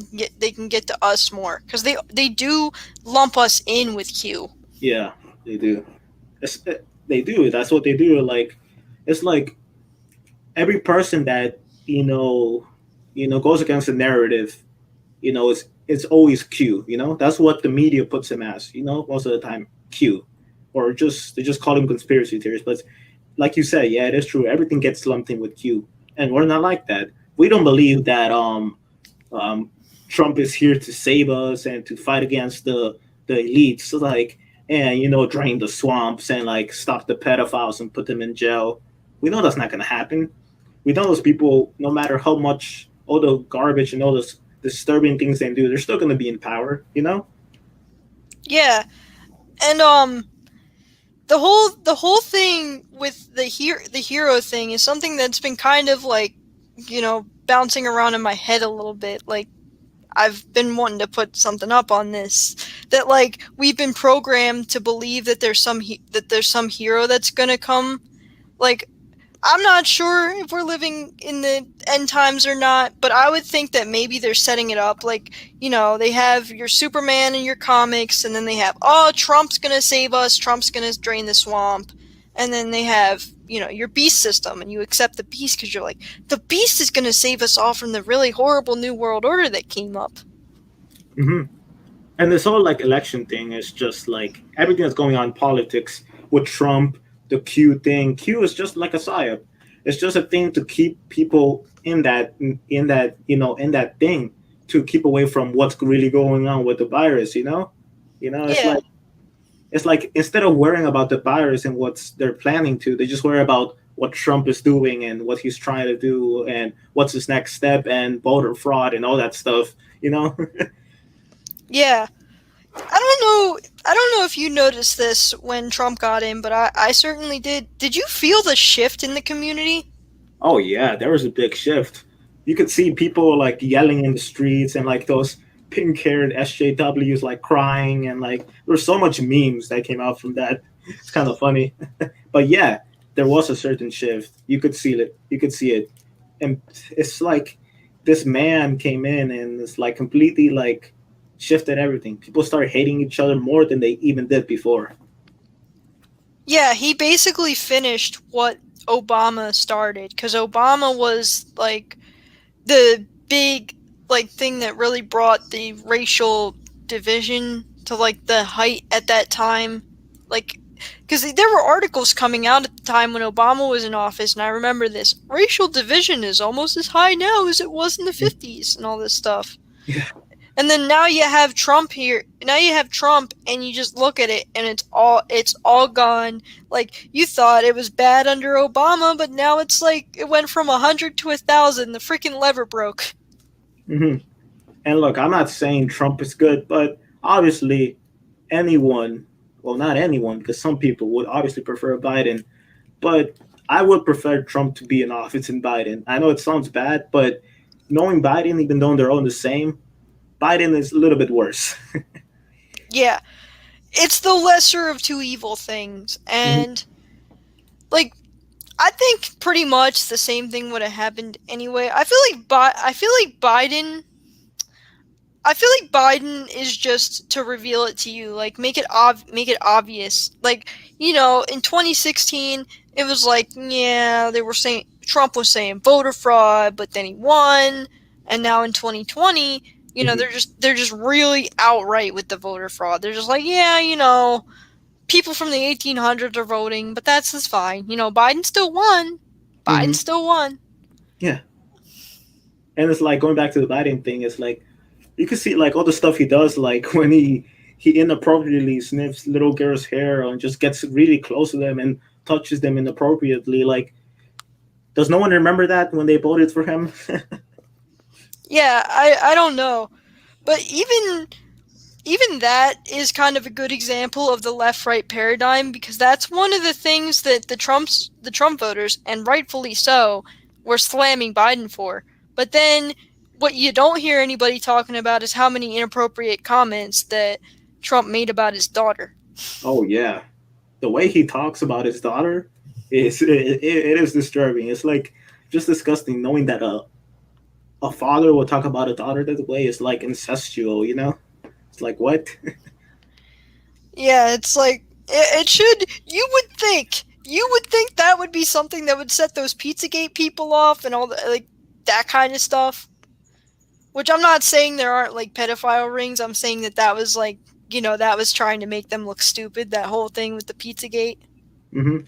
Speaker 2: can get to us more, because they do lump us in with Q.
Speaker 1: Yeah, they do. They do. That's what they do. Like, it's like every person that goes against the narrative. It's always Q. That's what the media puts him as. Most of the time Q, or just they just call him conspiracy theories. But like you said, yeah, it is true. Everything gets lumped in with Q, and we're not like that. We don't believe that um, Trump is here to save us and to fight against the elites, so like, and drain the swamps and like stop the pedophiles and put them in jail. We know that's not going to happen. We know those people, no matter how much all the garbage and all those disturbing things they do, they're still going to be in power.
Speaker 2: Yeah, and the whole thing with the hero thing is something that's been kind of like, bouncing around in my head a little bit. Like, I've been wanting to put something up on this, that like we've been programmed to believe that there's some hero that's gonna come. Like, I'm not sure if we're living in the end times or not, but I would think that maybe they're setting it up like, they have your Superman in your comics, and then they have, oh, Trump's gonna save us, Trump's gonna drain the swamp, and then they have, your beast system, and you accept the beast because you're like, the beast is gonna save us all from the really horrible new world order that came up.
Speaker 1: Hmm. And this whole like election thing is just like everything that's going on in politics with Trump, the Q thing. Q is just like a psyop. It's just a thing to keep people in that thing, to keep away from what's really going on with the virus. It's
Speaker 2: Yeah.
Speaker 1: like It's like instead of worrying about the virus and what they're planning to, they just worry about what Trump is doing and what he's trying to do and what's his next step and voter fraud and all that stuff. You know?
Speaker 2: Yeah, I don't know if you noticed this when Trump got in, but I certainly did. Did you feel the shift in the community?
Speaker 1: Oh yeah, there was a big shift. You could see people like yelling in the streets and like those pink-haired SJWs like crying and like there's so much memes that came out from that. It's kind of funny, but yeah, there was a certain shift. You could see it. You could see it, and it's like this man came in and it's like completely like shifted everything. People started hating each other more than they even did before.
Speaker 2: Yeah, he basically finished what Obama started, because Obama was like the big like thing that really brought the racial division to like the height at that time. Like, because there were articles coming out at the time when Obama was in office, and I remember this racial division is almost as high now as it was in the 50s and all this stuff.
Speaker 1: Yeah.
Speaker 2: And then now you have Trump here. Now you have Trump, and you just look at it, and it's all gone. Like, you thought it was bad under Obama, but now it's like it went from 100 to 1,000. The freaking lever broke.
Speaker 1: Hmm. And look, I'm not saying Trump is good, but obviously anyone, well, not anyone, because some people would obviously prefer Biden, but I would prefer Trump to be in office than Biden. I know it sounds bad, but knowing Biden, even though they're all the same, Biden is a little bit worse.
Speaker 2: Yeah, it's the lesser of two evil things,
Speaker 1: Hmm.
Speaker 2: and like I think pretty much the same thing would have happened anyway. I feel like Biden is just to reveal it to you, like make it obvious. Like, in 2016, it was like, yeah, they were saying Trump was saying voter fraud, but then he won, and now in 2020,
Speaker 1: Hmm.
Speaker 2: they're just really outright with the voter fraud. They're just like, yeah, people from the 1800s are voting, but that's just fine. Biden still won. Biden
Speaker 1: Hmm.
Speaker 2: still won.
Speaker 1: Yeah. And it's like going back to the Biden thing, it's like you can see like all the stuff he does, like when he inappropriately sniffs little girls' hair and just gets really close to them and touches them inappropriately. Like, does no one remember that when they voted for him?
Speaker 2: Yeah, I don't know. But even that is kind of a good example of the left right paradigm, because that's one of the things that the Trump voters, and rightfully so, were slamming Biden for. But then what you don't hear anybody talking about is how many inappropriate comments that Trump made about his daughter.
Speaker 1: Oh yeah, the way he talks about his daughter it is disturbing. It's like just disgusting knowing that a father will talk about a daughter that way is like incestual. You know, it's like what?
Speaker 2: Yeah, it's like it should. You would think that would be something that would set those Pizzagate people off and all the like that kind of stuff. Which I'm not saying there aren't like pedophile rings. I'm saying that was like that was trying to make them look stupid. That whole thing with the Pizzagate,
Speaker 1: Hmm.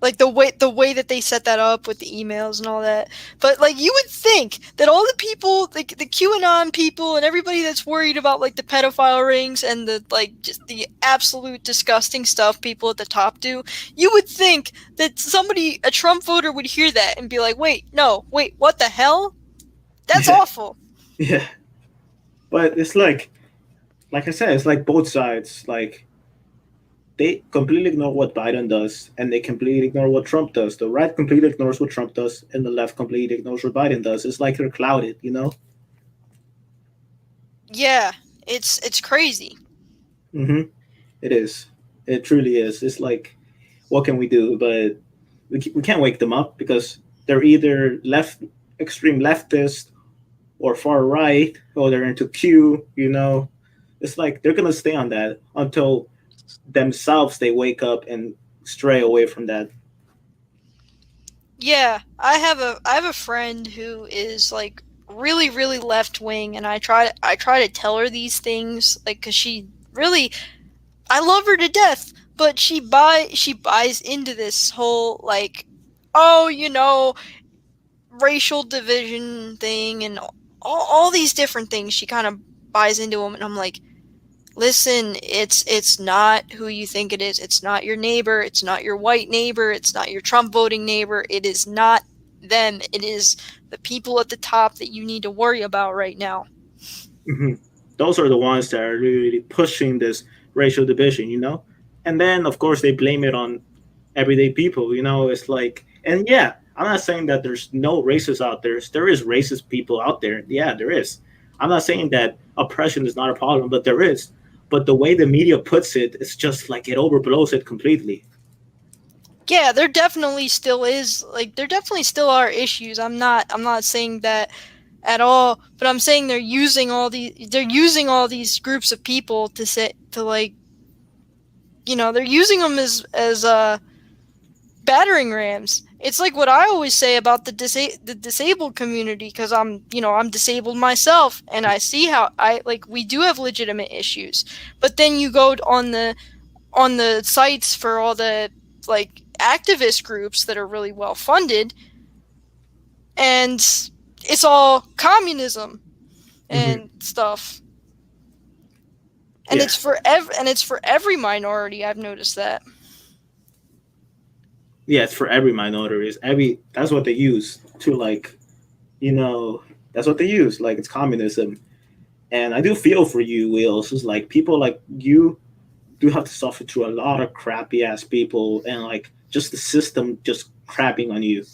Speaker 2: like the way that they set that up with the emails and all that. But like you would think that all the people, like the QAnon people and everybody that's worried about like the pedophile rings and the like just the absolute disgusting stuff people at the top do, you would think that a Trump voter would hear that and be like, wait, no, wait, what the hell? That's
Speaker 1: Yeah,
Speaker 2: awful.
Speaker 1: yeah. But it's like I said, it's like both sides. Like they completely ignore what Biden does, and they completely ignore what Trump does. The right completely ignores what Trump does, and the left completely ignores what Biden does. It's like they're clouded, you know.
Speaker 2: Yeah, it's crazy.
Speaker 1: Hmm. It is. It truly is. It's like, what can we do? But we can't wake them up because they're either extreme leftist, or far right, or they're into Q. You know, it's like they're gonna stay on that until themselves they wake up and stray away from that.
Speaker 2: Yeah, I have a friend who is like really really left wing, and I try to tell her these things, like, cuz she really, I love her to death, but she buys into this whole like, oh, racial division thing and all these different things. She kind of buys into them, and I'm like, Listen, it's not who you think it is. It's not your neighbor, it's not your white neighbor, it's not your Trump voting neighbor. It is not them. It is the people at the top that you need to worry about right now.
Speaker 1: Hmm. Those are the ones that are really pushing this racial division, you know? And then, of course, they blame it on everyday people, you know? It's like, and yeah, I'm not saying that there's no racists out there. There is racist people out there. Yeah, there is. I'm not saying that oppression is not a problem, but there is. But the way the media puts it, it's just like it overblows it completely.
Speaker 2: Yeah, there definitely still is, like, there definitely still are issues. I'm not saying that at all, but I'm saying they're using all these groups of people to say to, like, they're using them as battering rams. It's like what I always say about the disabled community, because I'm disabled myself, and I see how we do have legitimate issues. But then you go on the sites for all the, like, activist groups that are really well funded, and it's all communism
Speaker 1: Hmm.
Speaker 2: and stuff. And
Speaker 1: Yeah,
Speaker 2: it's for every minority. I've noticed that.
Speaker 1: yeah, it's for every minority. It's every that's what they use to like, you know, that's what they use. Like it's communism. And I do feel for you, Wheels. It's like people like you do have to suffer through a lot of crappy ass people and like just the system just crapping on you,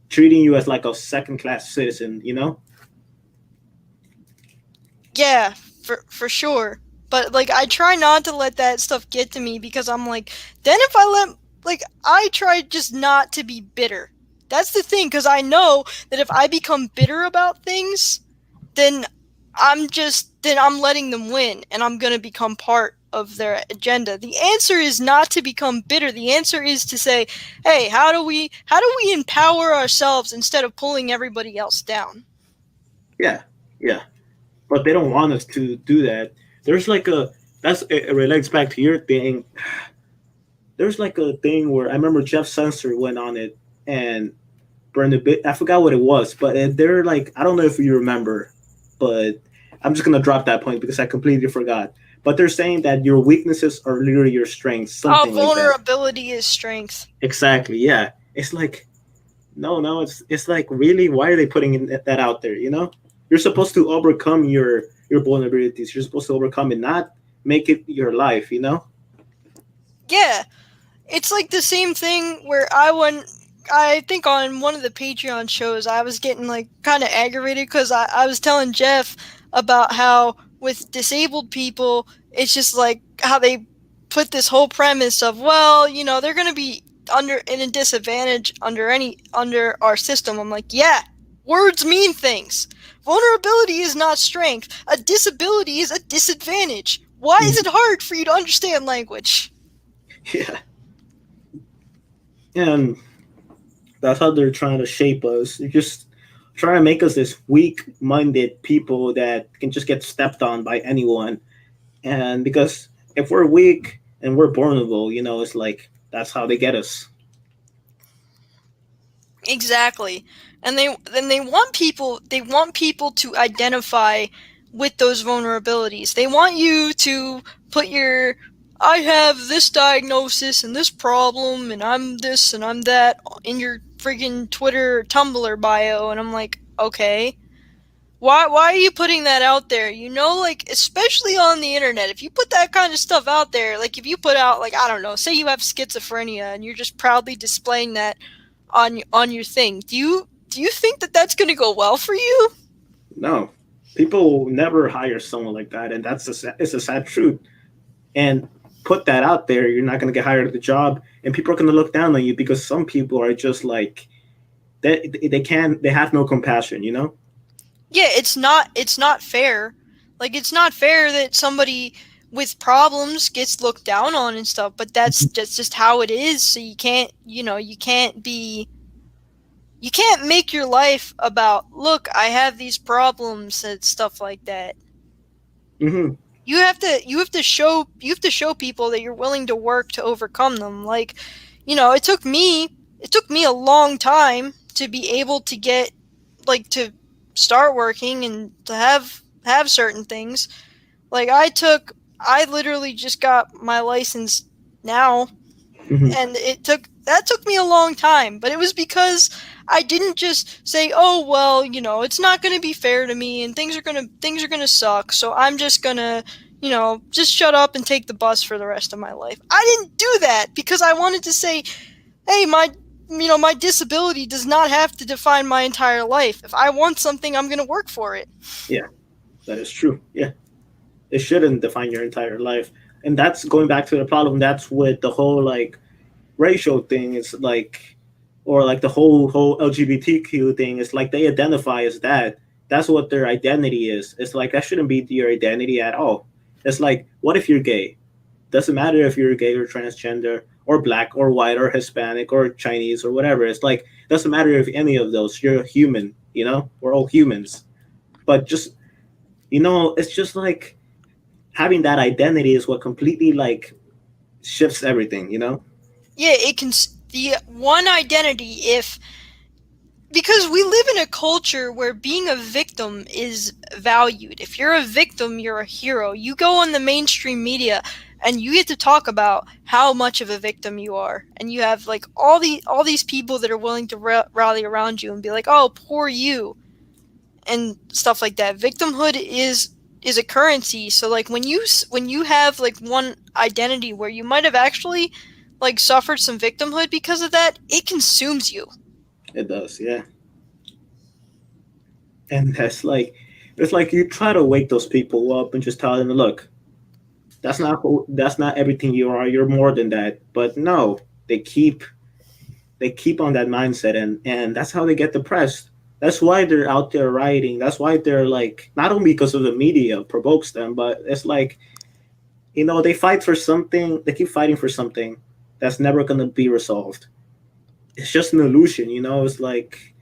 Speaker 1: treating you as like a second class citizen, you know?
Speaker 2: Yeah, for sure. But, like, I try not to let that stuff get to me, because I'm like, then if I let like I try just not to be bitter. That's the thing, because I know that if I become bitter about things, then I'm letting them win, and I'm going to become part of their agenda. The answer is not to become bitter. The answer is to say, "Hey, how do we empower ourselves instead of pulling everybody else down?"
Speaker 1: Yeah, yeah. But they don't want us to do that. There's like a it relates back to your thing. There's like a thing where I remember Jeff Sensor went on it and burned a bit. I forgot what it was, but they're like I don't know if you remember, but I'm just gonna drop that point because I completely forgot. But they're saying that your weaknesses are literally your strengths,
Speaker 2: Oh,
Speaker 1: something like that.
Speaker 2: vulnerability is strength.
Speaker 1: Exactly. Yeah. It's like no, no. It's like really. Why are they putting that out there? You know, you're supposed to overcome your vulnerabilities. You're supposed to overcome it, not make it your life. You know.
Speaker 2: Yeah, it's like the same thing where I think on one of the Patreon shows I was getting, like, kind of aggravated, because I was telling Jeff about how with disabled people it's just like how they put this whole premise of, well, they're going to be under in a disadvantage under our system. I'm like, yeah, words mean things. Vulnerability is not strength. A disability is a disadvantage. Why is it hard for you to understand language?
Speaker 1: Yeah. And that's how they're trying to shape us. They're just trying to make us this weak-minded people that can just get stepped on by anyone. And because if we're weak and we're vulnerable, you know, it's like that's how they get us.
Speaker 2: Exactly. And they want people to identify with those vulnerabilities. They want you to put your I have this diagnosis and this problem and I'm this and I'm that in your friggin' Twitter or Tumblr bio, and I'm like, "Okay. Why are you putting that out there?" Like, especially on the internet. If you put that kind of stuff out there, like if you put out, like, I don't know, say you have schizophrenia and you're just proudly displaying that on your thing. Do you think that that's going to go well for you?
Speaker 1: No, people will never hire someone like that, and it's a sad truth. And put that out there, you're not going to get hired at the job, and people are going to look down on you because some people are just like they have no compassion, you know.
Speaker 2: Yeah, it's not fair. Like, it's not fair that somebody with problems gets looked down on and stuff, but that's just how it is. So you can't make your life about, look, I have these problems and stuff like that.
Speaker 1: Hmm.
Speaker 2: You have to show people that you're willing to work to overcome them. Like, it took me a long time to be able to get, like, to start working and to have certain things. Like, I literally just got my license now,
Speaker 1: Hmm.
Speaker 2: and that took me a long time, but it was because I didn't just say, "Oh, well, it's not going to be fair to me and things are going to suck, so I'm just going to, just shut up and take the bus for the rest of my life." I didn't do that because I wanted to say, "Hey, my disability does not have to define my entire life. If I want something, I'm going to work for it."
Speaker 1: Yeah, that is true. Yeah, it shouldn't define your entire life, and that's going back to the problem. That's with the whole like racial thing. It's like, or like the whole LGBTQ thing. It's like they identify as that. That's what their identity is. It's like that shouldn't be your identity at all. It's like, what if you're gay? Doesn't matter if you're gay or transgender or black or white or Hispanic or Chinese or whatever. It's like doesn't matter if any of those. You're a human. You know, we're all humans. But just it's just like having that identity is what completely like shifts everything.
Speaker 2: Yeah, it can the one identity, if because we live in a culture where being a victim is valued. If you're a victim, you're a hero. You go on the mainstream media and you get to talk about how much of a victim you are, and you have like all these people that are willing to rally around you and be like, "Oh, poor you," and stuff like that. Victimhood is a currency. So like when you have like one identity where you might have actually like suffered some victimhood because of that, it consumes you.
Speaker 1: It does, yeah. And that's like it's like you try to wake those people up and just tell them, look, that's not everything you are. You're more than that. But no, they keep they keep on that mindset, and that's how they get depressed. That's why they're out there writing. That's why they're like not only because of the media provokes them, but it's like they fight for something. They keep fighting for something that's never gonna be resolved. It's just an illusion. It's like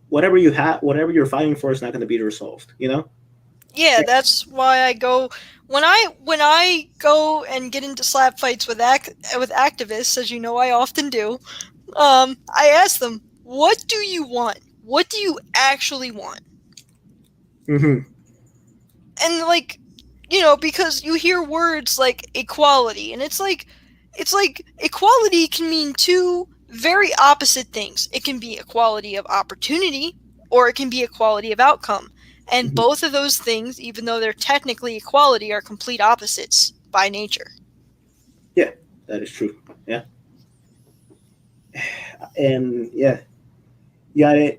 Speaker 1: whatever you're fighting for is not gonna be resolved.
Speaker 2: Yeah, that's why I go when I go and get into slap fights with activists, as you know I often do. I ask them, "What do you want? What do you actually want?"
Speaker 1: Hmm.
Speaker 2: And like, because you hear words like equality, and it's like equality can mean two very opposite things. It can be equality of opportunity, or it can be equality of outcome. And
Speaker 1: Hmm.
Speaker 2: both of those things, even though they're technically equality, are complete opposites by nature.
Speaker 1: Yeah, that is true. Yeah, and yeah, yeah.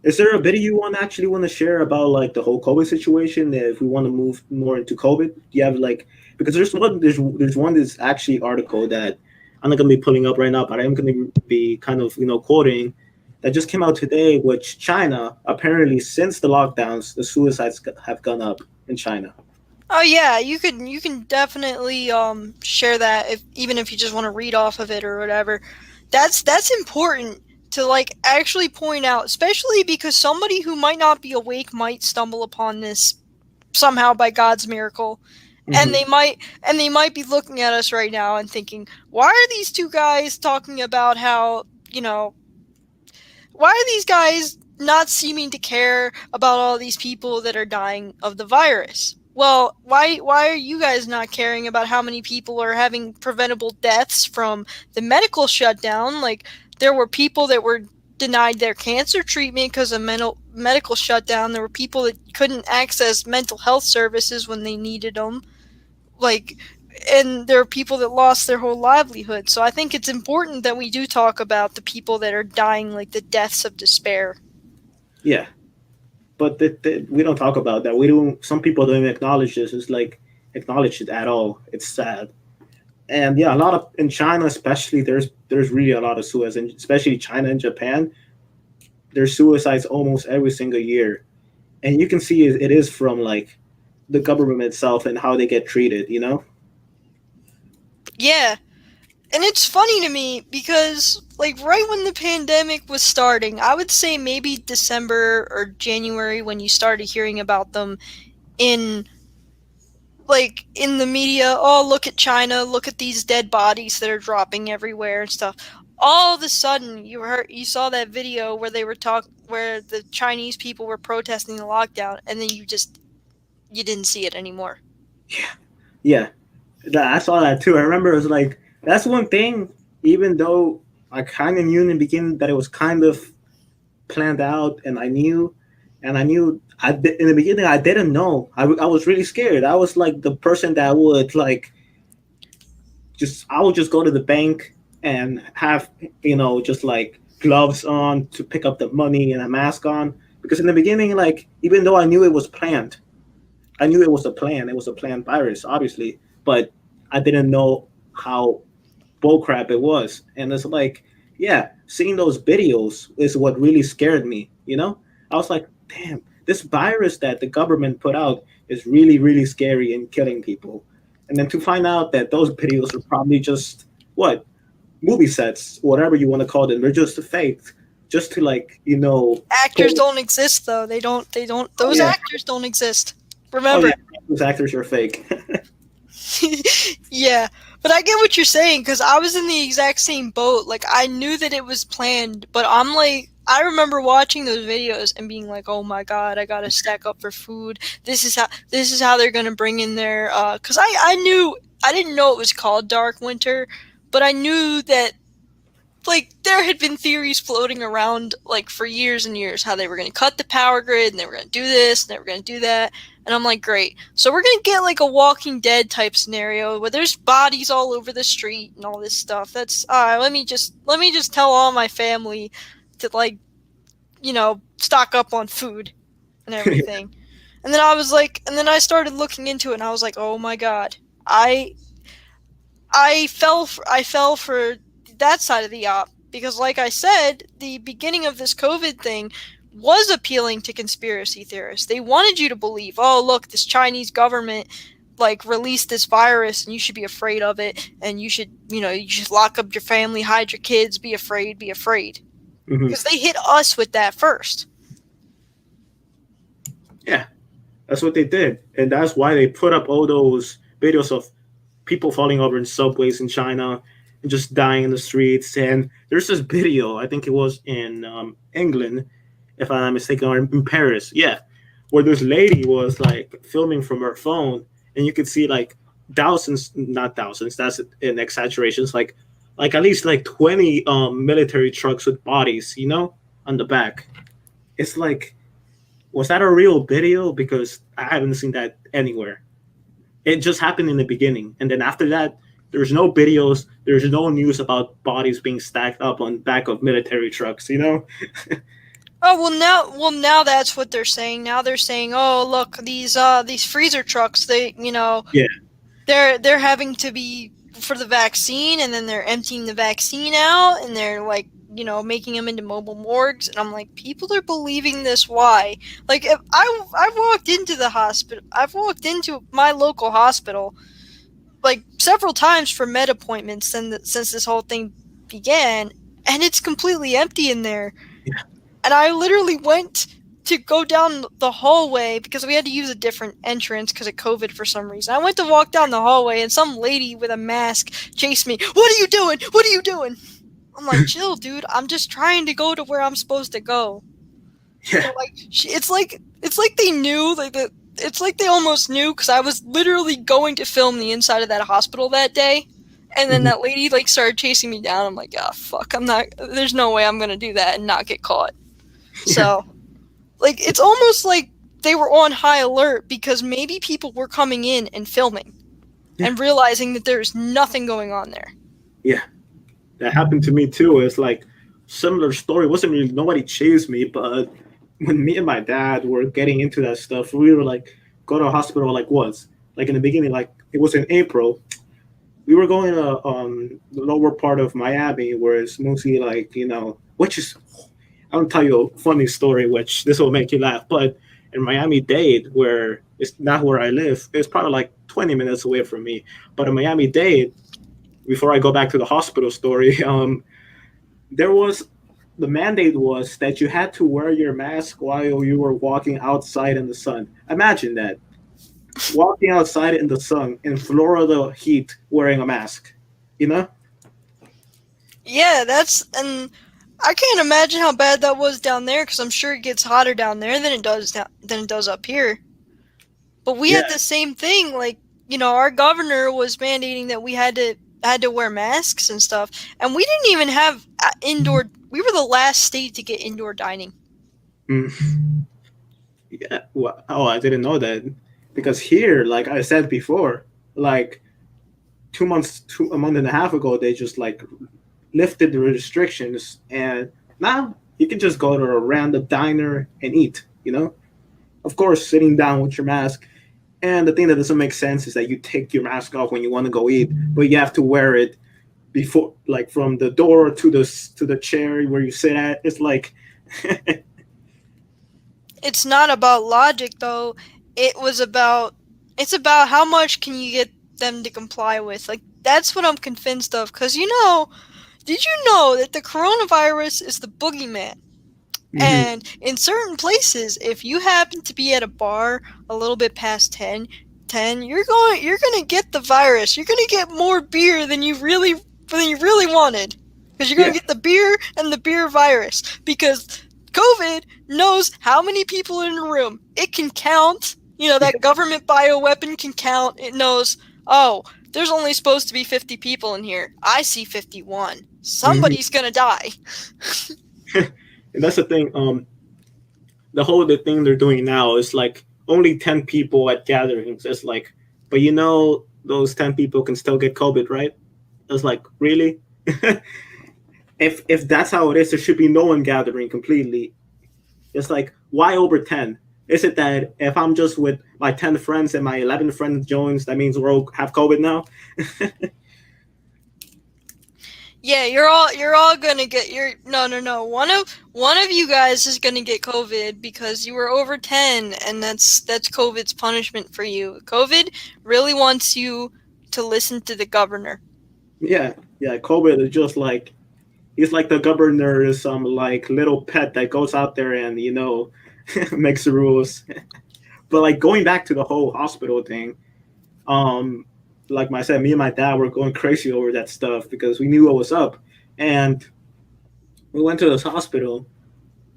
Speaker 1: Is there a bit you want to share about like the whole COVID situation? If we want to move more into COVID, do you have like because there's one this actually article that I'm not gonna be pulling up right now, but I'm gonna be kind of quoting that just came out today, which China apparently since the lockdowns, the suicides have gone up in China.
Speaker 2: Oh yeah, you can definitely share that, if even if you just want to read off of it or whatever. That's important to like actually point out, especially because somebody who might not be awake might stumble upon this somehow by God's miracle. And
Speaker 1: Hmm.
Speaker 2: they might be looking at us right now and thinking, "Why are these two guys talking about how, why are these guys not seeming to care about all these people that are dying of the virus?" Well, why are you guys not caring about how many people are having preventable deaths from the medical shutdown? Like there were people that were denied their cancer treatment because of medical shutdown. There were people that couldn't access mental health services when they needed them. Like, and there are people that lost their whole livelihood. So I think it's important that we do talk about the people that are dying, like the deaths of despair.
Speaker 1: Yeah, but we don't talk about that. We don't. Some people don't even acknowledge this. It's like acknowledge it at all. It's sad. And yeah, a lot of in China especially, there's really a lot of suicides, and especially China and Japan. There's suicides almost every single year, and you can see it is from like the government itself and how they get treated.
Speaker 2: Yeah, and it's funny to me because like right when the pandemic was starting, I would say maybe December or January, when you started hearing about them in in the media. "Oh, look at China, look at these dead bodies that are dropping everywhere and stuff." All of a sudden you saw that video where they were where the Chinese people were protesting the lockdown, and then you didn't see it anymore.
Speaker 1: Yeah, Yeah, I saw that too. I remember it was like that's one thing. Even though I kind of knew in the beginning that it was kind of planned out, and I knew in the beginning I didn't know. I was really scared. I was like the person that would like just I would just go to the bank and have just like gloves on to pick up the money and a mask on because in the beginning like even though I knew it was planned, I knew it was a plan. It was a planned virus, obviously, but I didn't know how bullcrap it was. And it's like, yeah, seeing those videos is what really scared me. I was like, damn, this virus that the government put out is really, really scary and killing people. And then to find out that those videos are probably just what movie sets, whatever you want to call them, they're just fake, just to like,
Speaker 2: Actors
Speaker 1: pull.
Speaker 2: don't exist though. They don't
Speaker 1: Oh
Speaker 2: those
Speaker 1: yeah,
Speaker 2: actors don't exist.
Speaker 1: oh yeah,
Speaker 2: Remember.
Speaker 1: those actors are fake.
Speaker 2: Yeah, but I get what you're saying because I was in the exact same boat. Like I knew that it was planned, but I'm like I remember watching those videos and being like, "Oh my god, I gotta stack up for food. This is how they're gonna bring in their because I knew I didn't know it was called Dark Winter, but I knew that like there had been theories floating around like for years and years how they were going to cut the power grid and they were going to do this and they were going to do that, and I'm like, great, so we're going to get like a Walking Dead type scenario where there's bodies all over the street and all this stuff. That's let me just tell all my family to like stock up on food and everything. And then I was like, and then I started looking into it and I was like, oh my god, i I fell for that side of the op because, like I said, the beginning of this COVID thing was appealing to conspiracy theorists. They wanted you to believe, oh, look, this Chinese government like released this virus and you should be afraid of it and you should lock up your family, hide your kids, be afraid.
Speaker 1: Hmm.
Speaker 2: Because they hit us with that first.
Speaker 1: Yeah, that's what they did, and that's why they put up all those videos of people falling over in subways in China and just dying in the streets. And there's this video, I think it was in England, if I'm not mistaken, or in Paris, yeah, where this lady was like filming from her phone, and you could see like thousands, not thousands, that's an exaggeration. It's like at least like 20 military trucks with bodies, on the back. It's like, was that a real video? Because I haven't seen that anywhere. It just happened in the beginning, and then after that, there's no videos, there's no news about bodies being stacked up on back of military trucks.
Speaker 2: Oh well now that's what they're saying. Now they're saying, oh look, these freezer trucks,
Speaker 1: Yeah.
Speaker 2: they're having to be for the vaccine, and then they're emptying the vaccine out and they're like making them into mobile morgues, and I'm like, people are believing this. Why? Like if I've walked into the hospital, I've walked into my local hospital like several times for med appointments since this whole thing began, and it's completely empty in there.
Speaker 1: Yeah.
Speaker 2: And I literally went to go down the hallway because we had to use a different entrance because of COVID for some reason. I went to walk down the hallway and some lady with a mask chased me. What are you doing? What are you doing? I'm like, chill, dude. I'm just trying to go to where I'm supposed to go.
Speaker 1: Yeah.
Speaker 2: So like, it's like they knew, it's like they almost knew because I was literally going to film the inside of that hospital that day, and then
Speaker 1: Mhm.
Speaker 2: that lady like started chasing me down. I'm like, ah, fuck. I'm not. There's no way I'm gonna do that and not get caught.
Speaker 1: Yeah.
Speaker 2: So like, it's almost like they were on high alert because maybe people were coming in and filming
Speaker 1: Yeah.
Speaker 2: and realizing that there's nothing going on there.
Speaker 1: Yeah. That happened to me too. It's like similar story. It wasn't really nobody chased me, but when me and my dad were getting into that stuff, we were like go to a hospital like once. Like in the beginning, like it was in April. We were going to the lower part of Miami where it's mostly like, which is I'll tell you a funny story, which this will make you laugh. But in Miami Dade, where it's not where I live, it's probably like 20 minutes away from me. But in Miami Dade, before I go back to the hospital story, there was the mandate was that you had to wear your mask while you were walking outside in the sun. Imagine that, walking outside in the sun in Florida heat wearing a mask. You know?
Speaker 2: Yeah, and I can't imagine how bad that was down there because I'm sure it gets hotter down there than it does up here. But we
Speaker 1: Yeah,
Speaker 2: had the same thing. Like our governor was mandating that we had to wear masks and stuff, and we didn't even have indoor. We were the last state to get indoor dining.
Speaker 1: Mm. Yeah. Well, oh, I didn't know that because here, like I said before, like 2 months, a month and a half ago, they just like lifted the restrictions, and now you can just go to a random diner and eat. Of course, sitting down with your mask. And the thing that doesn't make sense is that you take your mask off when you want to go eat, but you have to wear it before, like from the door to the chair where you sit at. It's like,
Speaker 2: It's not about logic though. It's about how much can you get them to comply with. Like that's what I'm convinced of. Cause did you know that the coronavirus is the boogeyman?
Speaker 1: mhm,
Speaker 2: And in certain places, if you happen to be at a bar a little bit past 10, you're going to get the virus. You're going to get more beer than you really wanted. Because you're going
Speaker 1: yeah,
Speaker 2: to get the beer and the beer virus. Because COVID knows how many people are in a room. It can count. That government bioweapon can count. It knows, oh, there's only supposed to be 50 people in here. I see 51.
Speaker 1: mhm.
Speaker 2: Somebody's going to die.
Speaker 1: And that's the thing. The thing they're doing now is like only 10 people at gatherings. It's like, but those 10 people can still get COVID, right? It's like really. If that's how it is, there should be no one gathering completely. It's like, why over 10? Is it that if I'm just with my 10 friends and my 11 friends joins, that means we all have COVID now?
Speaker 2: Yeah, you're all gonna get your no. One of you guys is gonna get COVID because you were over 10, and that's COVID's punishment for you. COVID really wants you to listen to the governor.
Speaker 1: Yeah, yeah. COVID is just like, he's like the governor is some like little pet that goes out there and makes the rules. But like going back to the whole hospital thing, um, like I said, me and my dad were going crazy over that stuff because we knew what was up, and we went to this hospital.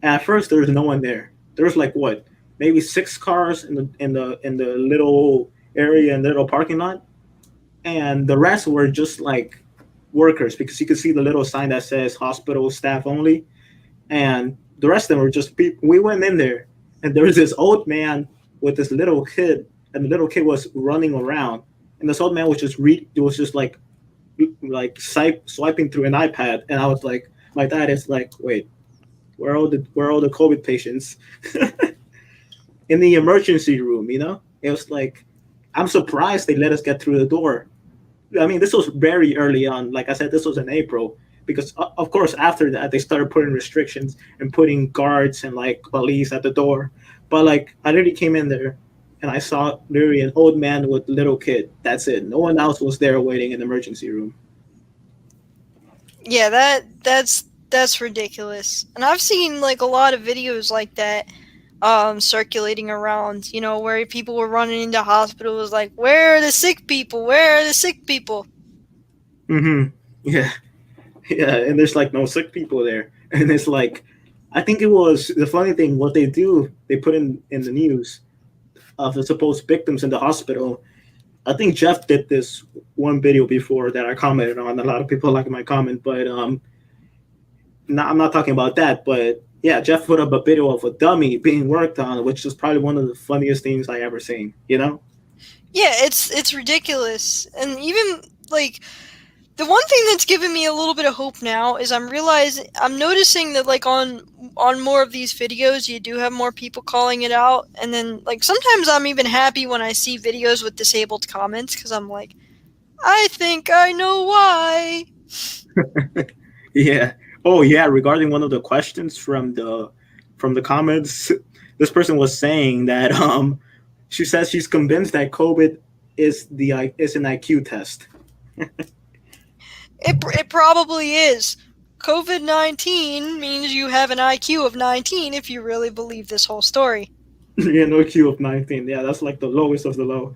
Speaker 1: At first, there was no one there. There was like what, maybe 6 cars in the little area in the little parking lot, and the rest were just like workers because you could see the little sign that says hospital staff only, and the rest of them were just people. We went in there, and there was this old man with this little kid, and the little kid was running around, and this old man was just it was just like swiping through an iPad, and I was like, my dad is like, wait, where are all the COVID patients in the emergency room? It was like, I'm surprised they let us get through the door. I mean, this was very early on. Like I said, this was in April because, of course, after that they started putting restrictions and putting guards and like police at the door. But like, I literally came in there and I saw literally an old man with a little kid. That's it. No one else was there waiting in the emergency room.
Speaker 2: Yeah, that's ridiculous. And I've seen like a lot of videos like that circulating around, where people were running into hospitals like, "Where are the sick people? Where are the sick people?"
Speaker 1: Mm-hmm. Yeah, yeah. And there's like no sick people there, and it's like, I think it was the funny thing. What they do, they put in the news of the supposed victims in the hospital. I think Jeff did this one video before that I commented on. A lot of people like my comment, but I'm not talking about that. But yeah, Jeff put up a video of a dummy being worked on, which is probably one of the funniest things I ever seen.
Speaker 2: Yeah, it's ridiculous. And even like the one thing that's given me a little bit of hope now is I'm noticing that like on more of these videos you do have more people calling it out, and then like sometimes I'm even happy when I see videos with disabled comments cuz I'm like, I think I know why.
Speaker 1: Yeah. Oh yeah. Regarding one of the questions from the comments, this person was saying that she says she's convinced that COVID is an IQ test.
Speaker 2: It probably is. COVID-19 means you have an IQ of 19 if you really believe this whole story.
Speaker 1: Yeah, no IQ of 19. Yeah, that's like the lowest of the low.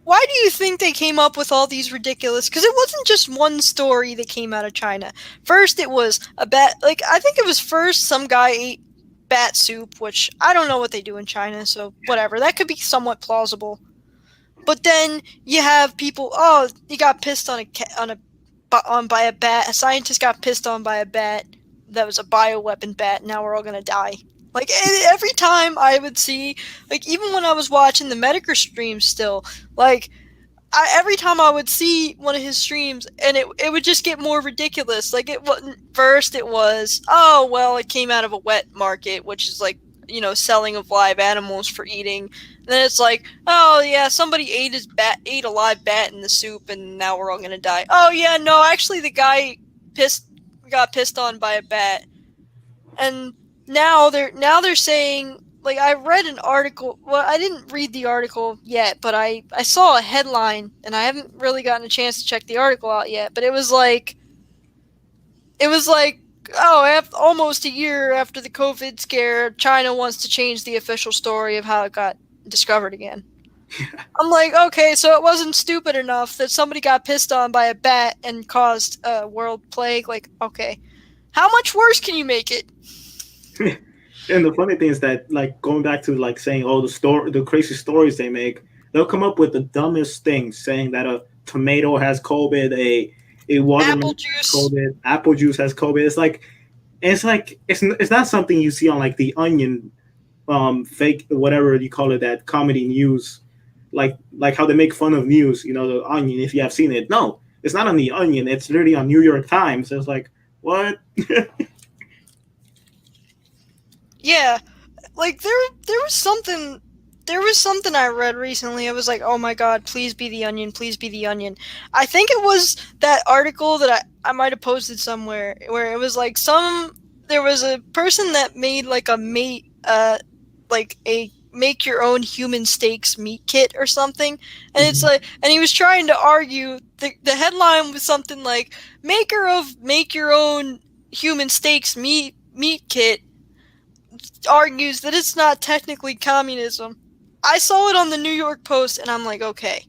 Speaker 2: Why do you think they came up with all these ridiculous? Because it wasn't just one story that came out of China. First, it was a bat. Like I think it was first some guy ate bat soup, which I don't know what they do in China, so whatever. That could be somewhat plausible. But then you have people. Oh, you got pissed on by a bat. A scientist got pissed on by a bat that was a bioweapon bat. Now we're all gonna die. Like every time I would see, like even when I was watching the Medicare stream, still like every time I would see one of his streams, and it would just get more ridiculous. Like it wasn't first. It was, oh well, it came out of a wet market, which is like, selling of live animals for eating. And then it's like, oh yeah, somebody ate a live bat in the soup, and now we're all gonna die. Oh yeah, no, actually the guy pissed got pissed on by a bat, and now they're saying, like, I read an article. Well, I didn't read the article yet, but I saw a headline, and I haven't really gotten a chance to check the article out yet. But it was like, oh, almost a year after the COVID scare, China wants to change the official story of how it got discovered again. I'm like, okay, so it wasn't stupid enough that somebody got pissed on by a bat and caused a world plague. Like, okay, how much worse can you make it?
Speaker 1: And the funny thing is that, like, going back to like saying all the crazy stories they make, they'll come up with the dumbest things, saying that a tomato has COVID, a
Speaker 2: Apple
Speaker 1: watermelon has
Speaker 2: juice.
Speaker 1: COVID, apple juice has COVID. It's not something you see on like the Onion, fake whatever you call it, that comedy news, like how they make fun of news. The Onion. If you have seen it, no, it's not on the Onion. It's literally on New York Times. It's like, what?
Speaker 2: Yeah, like there was something I read recently. I was like, oh my god, please be the Onion, please be the Onion. I think it was that article that I might have posted somewhere, where it was like there was a person that made like a make your own human steaks meat kit or something. And it's like, and he was trying to argue, the headline was something like, maker of make your own human steaks meat kit argues that it's not technically communism. I saw it on the New York Post, and I'm like, okay,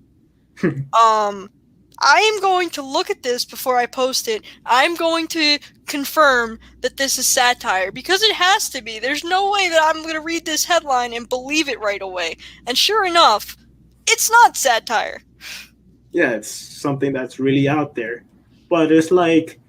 Speaker 2: um, I am going to look at this before I post it. I'm going to confirm that this is satire, because it has to be. There's no way that I'm going to read this headline and believe it right away. And sure enough, it's not satire.
Speaker 1: Yeah, it's something that's really out there. But it's like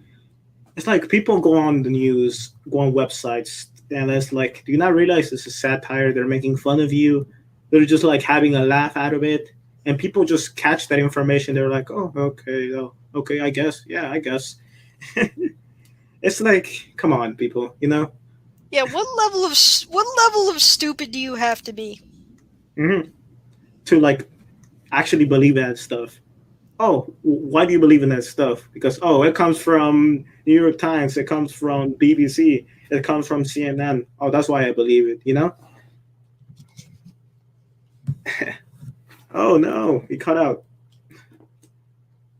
Speaker 1: people go on the news, go on websites, and it's like, do you not realize this is satire? They're making fun of you. They're just like having a laugh out of it, and people just catch that information. They're like, oh, okay, I guess, yeah, I guess. It's like, come on, people.
Speaker 2: Yeah, what level of stupid do you have to be?
Speaker 1: hmm to like actually believe that stuff. Oh, why do you believe in that stuff? Because, oh, it comes from New York Times, it comes from BBC, it comes from CNN. Oh, that's why I believe it. Oh no, he cut out.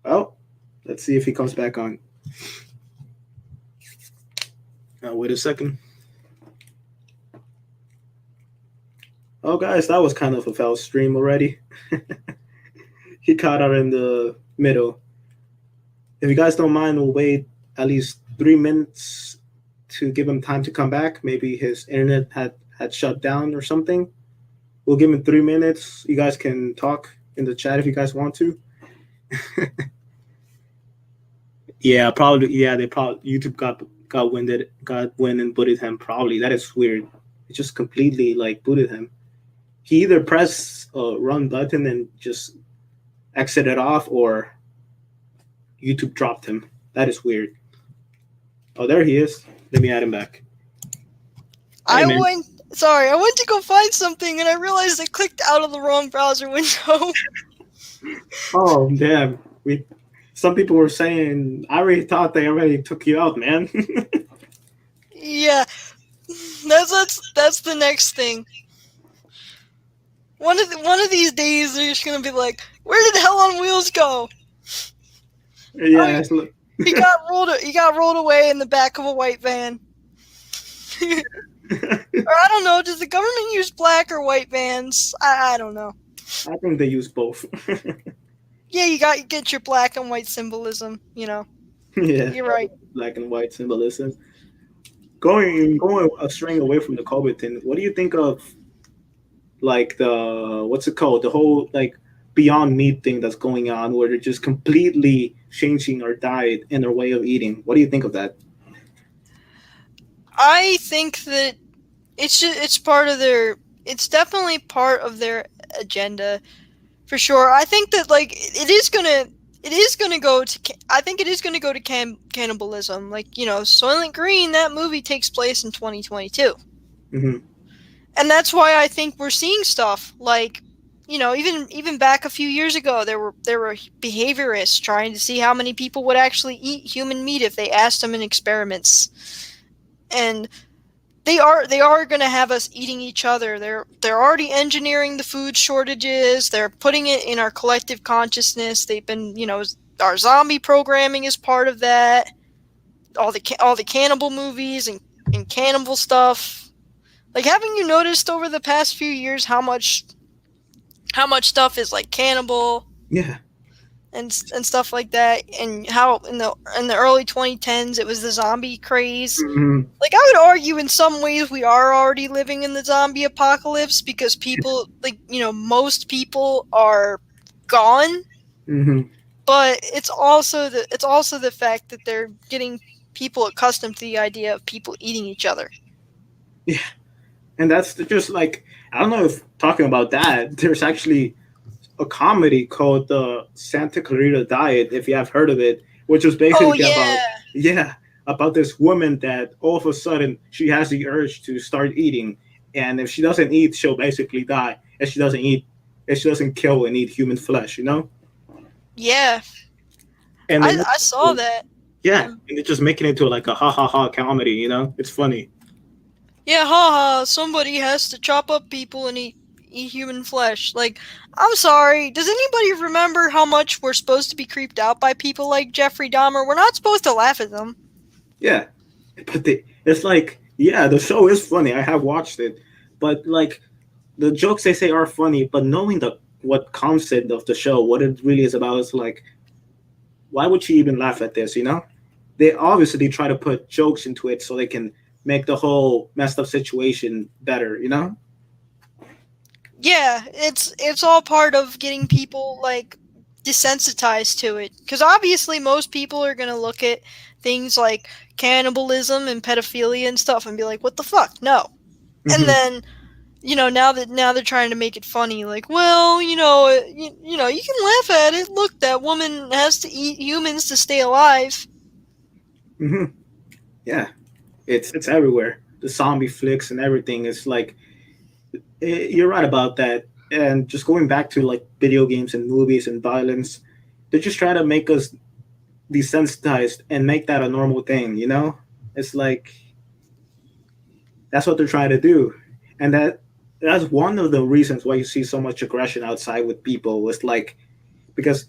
Speaker 1: Well, let's see if he comes back on. Wait a second. Oh, guys, that was kind of a foul stream already. He caught out in the middle. If you guys don't mind, we'll wait at least 3 minutes to give him time to come back. Maybe his internet had shut down or something. We'll give him 3 minutes. You guys can talk in the chat if you guys want to. Yeah, probably. Yeah, they probably YouTube got wind and booted him. Probably that is weird. It just completely like booted him. He either pressed a run button and just exited off, or YouTube dropped him. That is weird. Oh, there he is. Let me add him back. Hey,
Speaker 2: I
Speaker 1: man.
Speaker 2: went. Sorry, I went to go find something, and I realized I clicked out of the wrong browser window.
Speaker 1: Oh, damn. Some people were saying, I already thought they already took you out, man.
Speaker 2: Yeah, that's the next thing. One of these days, they're just gonna be like, "Where did Hell on Wheels go?"
Speaker 1: Yeah,
Speaker 2: He got rolled away in the back of a white van. Or I don't know. Does the government use black or white vans? I don't know.
Speaker 1: I think they use both.
Speaker 2: Yeah, you get your black and white symbolism.
Speaker 1: Yeah,
Speaker 2: You're right.
Speaker 1: black and white symbolism. Going straying away from the COVID thing. What do you think of like the what's it called? The whole like beyond meat thing that's going on, where they're just completely changing our diet and our way of eating. What do you think of that?
Speaker 2: I think that it's part of their. It's definitely part of their agenda for sure. I think that like it is gonna go to. I think it is gonna go to cannibalism. Like Soylent Green. That movie takes place in 2022.
Speaker 1: Hmm.
Speaker 2: And that's why I think we're seeing stuff like even back a few years ago there were behaviorists trying to see how many people would actually eat human meat if they asked them in experiments. And they are going to have us eating each other. They're already engineering the food shortages. They're putting it in our collective consciousness. They've been, our zombie programming is part of that. All the cannibal movies and cannibal stuff. Like, haven't you noticed over the past few years how much stuff is like cannibal
Speaker 1: Yeah.
Speaker 2: and stuff like that, and how in the early 2010s it was the zombie craze.
Speaker 1: Hmm.
Speaker 2: Like, I would argue in some ways we are already living in the zombie apocalypse because people, like, most people are gone,
Speaker 1: Hmm.
Speaker 2: but it's also the fact that they're getting people accustomed to the idea of people eating each other.
Speaker 1: Yeah. And that's just like, I don't know if talking about that, there's actually a comedy called the Santa Clarita Diet, if you have heard of it, which was
Speaker 2: Oh
Speaker 1: basically about,
Speaker 2: yeah.
Speaker 1: yeah, about this woman that all of a sudden she has the urge to start eating, and if she doesn't eat, she'll basically die. If she doesn't eat, if she doesn't kill and eat human flesh,
Speaker 2: Yeah.
Speaker 1: and they
Speaker 2: I saw that.
Speaker 1: yeah,
Speaker 2: Um,
Speaker 1: and they're just making it into like a ha ha ha comedy, it's funny.
Speaker 2: Yeah, haha, somebody has to chop up people and eat human flesh. Like, I'm sorry, does anybody remember how much we're supposed to be creeped out by people like Jeffrey Dahmer? We're not supposed to laugh at them.
Speaker 1: Yeah, but it's like, yeah, the show is funny. I have watched it, but like the jokes they say are funny, but knowing the what concept of the show, what it really is about, is like, why would you even laugh at this? They obviously try to put jokes into it so they can make the whole messed up situation better.
Speaker 2: Yeah, it's all part of getting people like desensitized to it. Because obviously, most people are gonna look at things like cannibalism and pedophilia and stuff and be like, "What the fuck? No." And
Speaker 1: Hmm.
Speaker 2: then now they're trying to make it funny, like, well, you can laugh at it. Look, that woman has to eat humans to stay alive.
Speaker 1: Hmm. Yeah, it's everywhere. The zombie flicks and everything. It's like, you're right about that. And just going back to like video games and movies and violence, they're just trying to make us desensitized and make that a normal thing. It's like, that's what they're trying to do. And that's one of the reasons why you see so much aggression outside with people, was like, because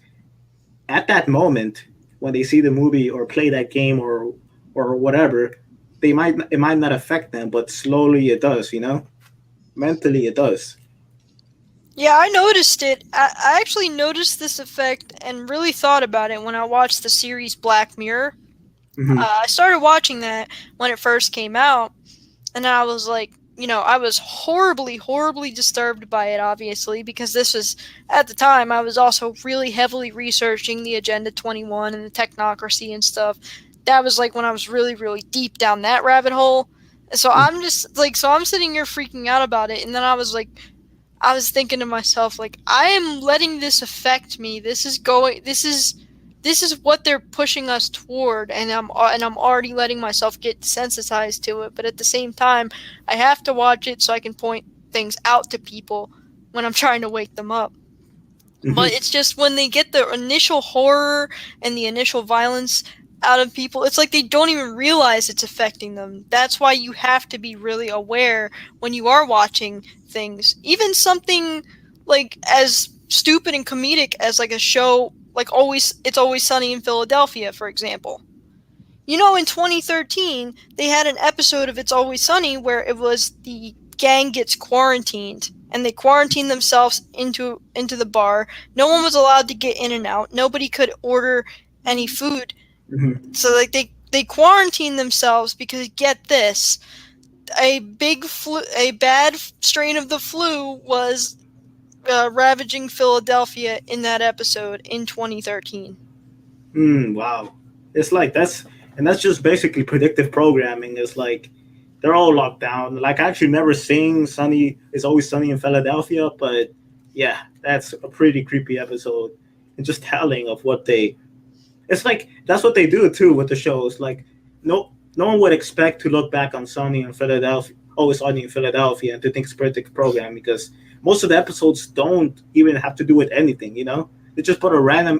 Speaker 1: at that moment when they see the movie or play that game or whatever, it might not affect them, but slowly it does. Mentally it does.
Speaker 2: Yeah, I noticed it. I actually noticed this effect and really thought about it when I watched the series Black Mirror.
Speaker 1: Hmm.
Speaker 2: I started watching that when it first came out, and I was like, I was horribly, horribly disturbed by it, obviously, because this was, at the time, I was also really heavily researching the Agenda 21 and the technocracy and stuff. That was like when I was really, really deep down that rabbit hole. So I'm just like, so I'm sitting here freaking out about it, and then I was thinking to myself, like, I am letting this affect me. This is what they're pushing us toward, and I'm already letting myself get desensitized to it. But at the same time, I have to watch it so I can point things out to people when I'm trying to wake them up. But
Speaker 1: Hmm.
Speaker 2: it's just when they get the initial horror and the initial violence out of people, it's like they don't even realize it's affecting them. That's why you have to be really aware when you are watching things. Even something like as stupid and comedic as like a show like Always It's Always Sunny in Philadelphia, for example. In 2013, they had an episode of It's Always Sunny where it was the gang gets quarantined and they quarantined themselves into the bar. No one was allowed to get in and out. Nobody could order any food.
Speaker 1: Hmm.
Speaker 2: So like they quarantined themselves because get this, a bad strain of the flu ravaging Philadelphia in that episode in 2013.
Speaker 1: Wow. It's like that's just basically predictive programming. It's like they're all locked down. Like I actually never seen Sunny It's Always Sunny in Philadelphia, but yeah, that's a pretty creepy episode. And just telling of what they it's like that's what they do too with the shows. Like no one would expect to look back on Sunny in Philadelphia Always Sunny in Philadelphia and to think it's predictive programming because most of the episodes don't even have to do with anything.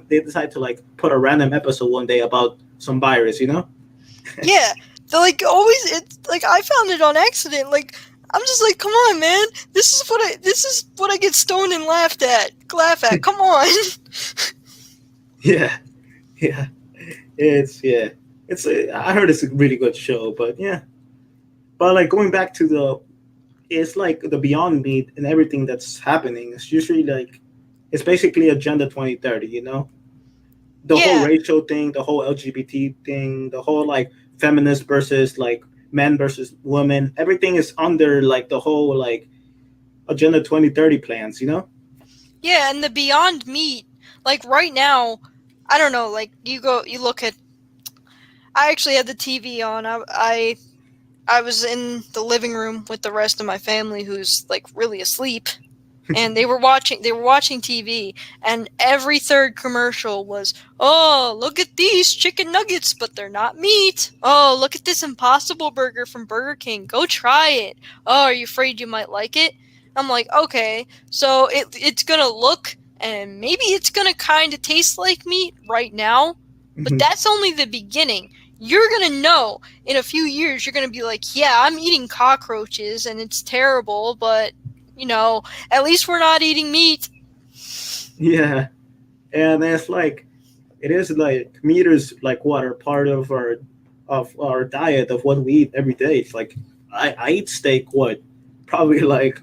Speaker 1: They decide to like put a random episode one day about some virus.
Speaker 2: Yeah, they're like always. It's like I found it on accident. Like I'm just like, come on, man. This is what I get stoned and laugh at. Come on.
Speaker 1: Yeah, yeah. Yeah. I heard it's a really good show, but yeah. But like going back to it's like the Beyond Meat and everything that's happening. It's usually like it's basically Agenda 2030. The whole
Speaker 2: Yeah,
Speaker 1: racial thing, the whole LGBT thing, the whole like feminist versus like men versus women. Everything is under like the whole like Agenda 2030 plans.
Speaker 2: yeah, and the Beyond Meat, like right now, I don't know. Like you look at. I actually had the TV on. I was in the living room with the rest of my family, who's like really asleep, and they were watching TV, and every third commercial was, "Oh, look at these chicken nuggets, but they're not meat. Oh, look at this Impossible Burger from Burger King. Go try it. Oh, are you afraid you might like it?" I'm like, okay, so it's gonna look and maybe it's gonna kind of taste like meat right now, but
Speaker 1: Hmm.
Speaker 2: that's only the beginning. You're gonna know in a few years. You're gonna be like, yeah, I'm eating cockroaches and it's terrible, but you know, at least we're not eating meat.
Speaker 1: Yeah, and it's like it is like meters like what are part of our diet of what we eat every day. It's like I eat steak what probably like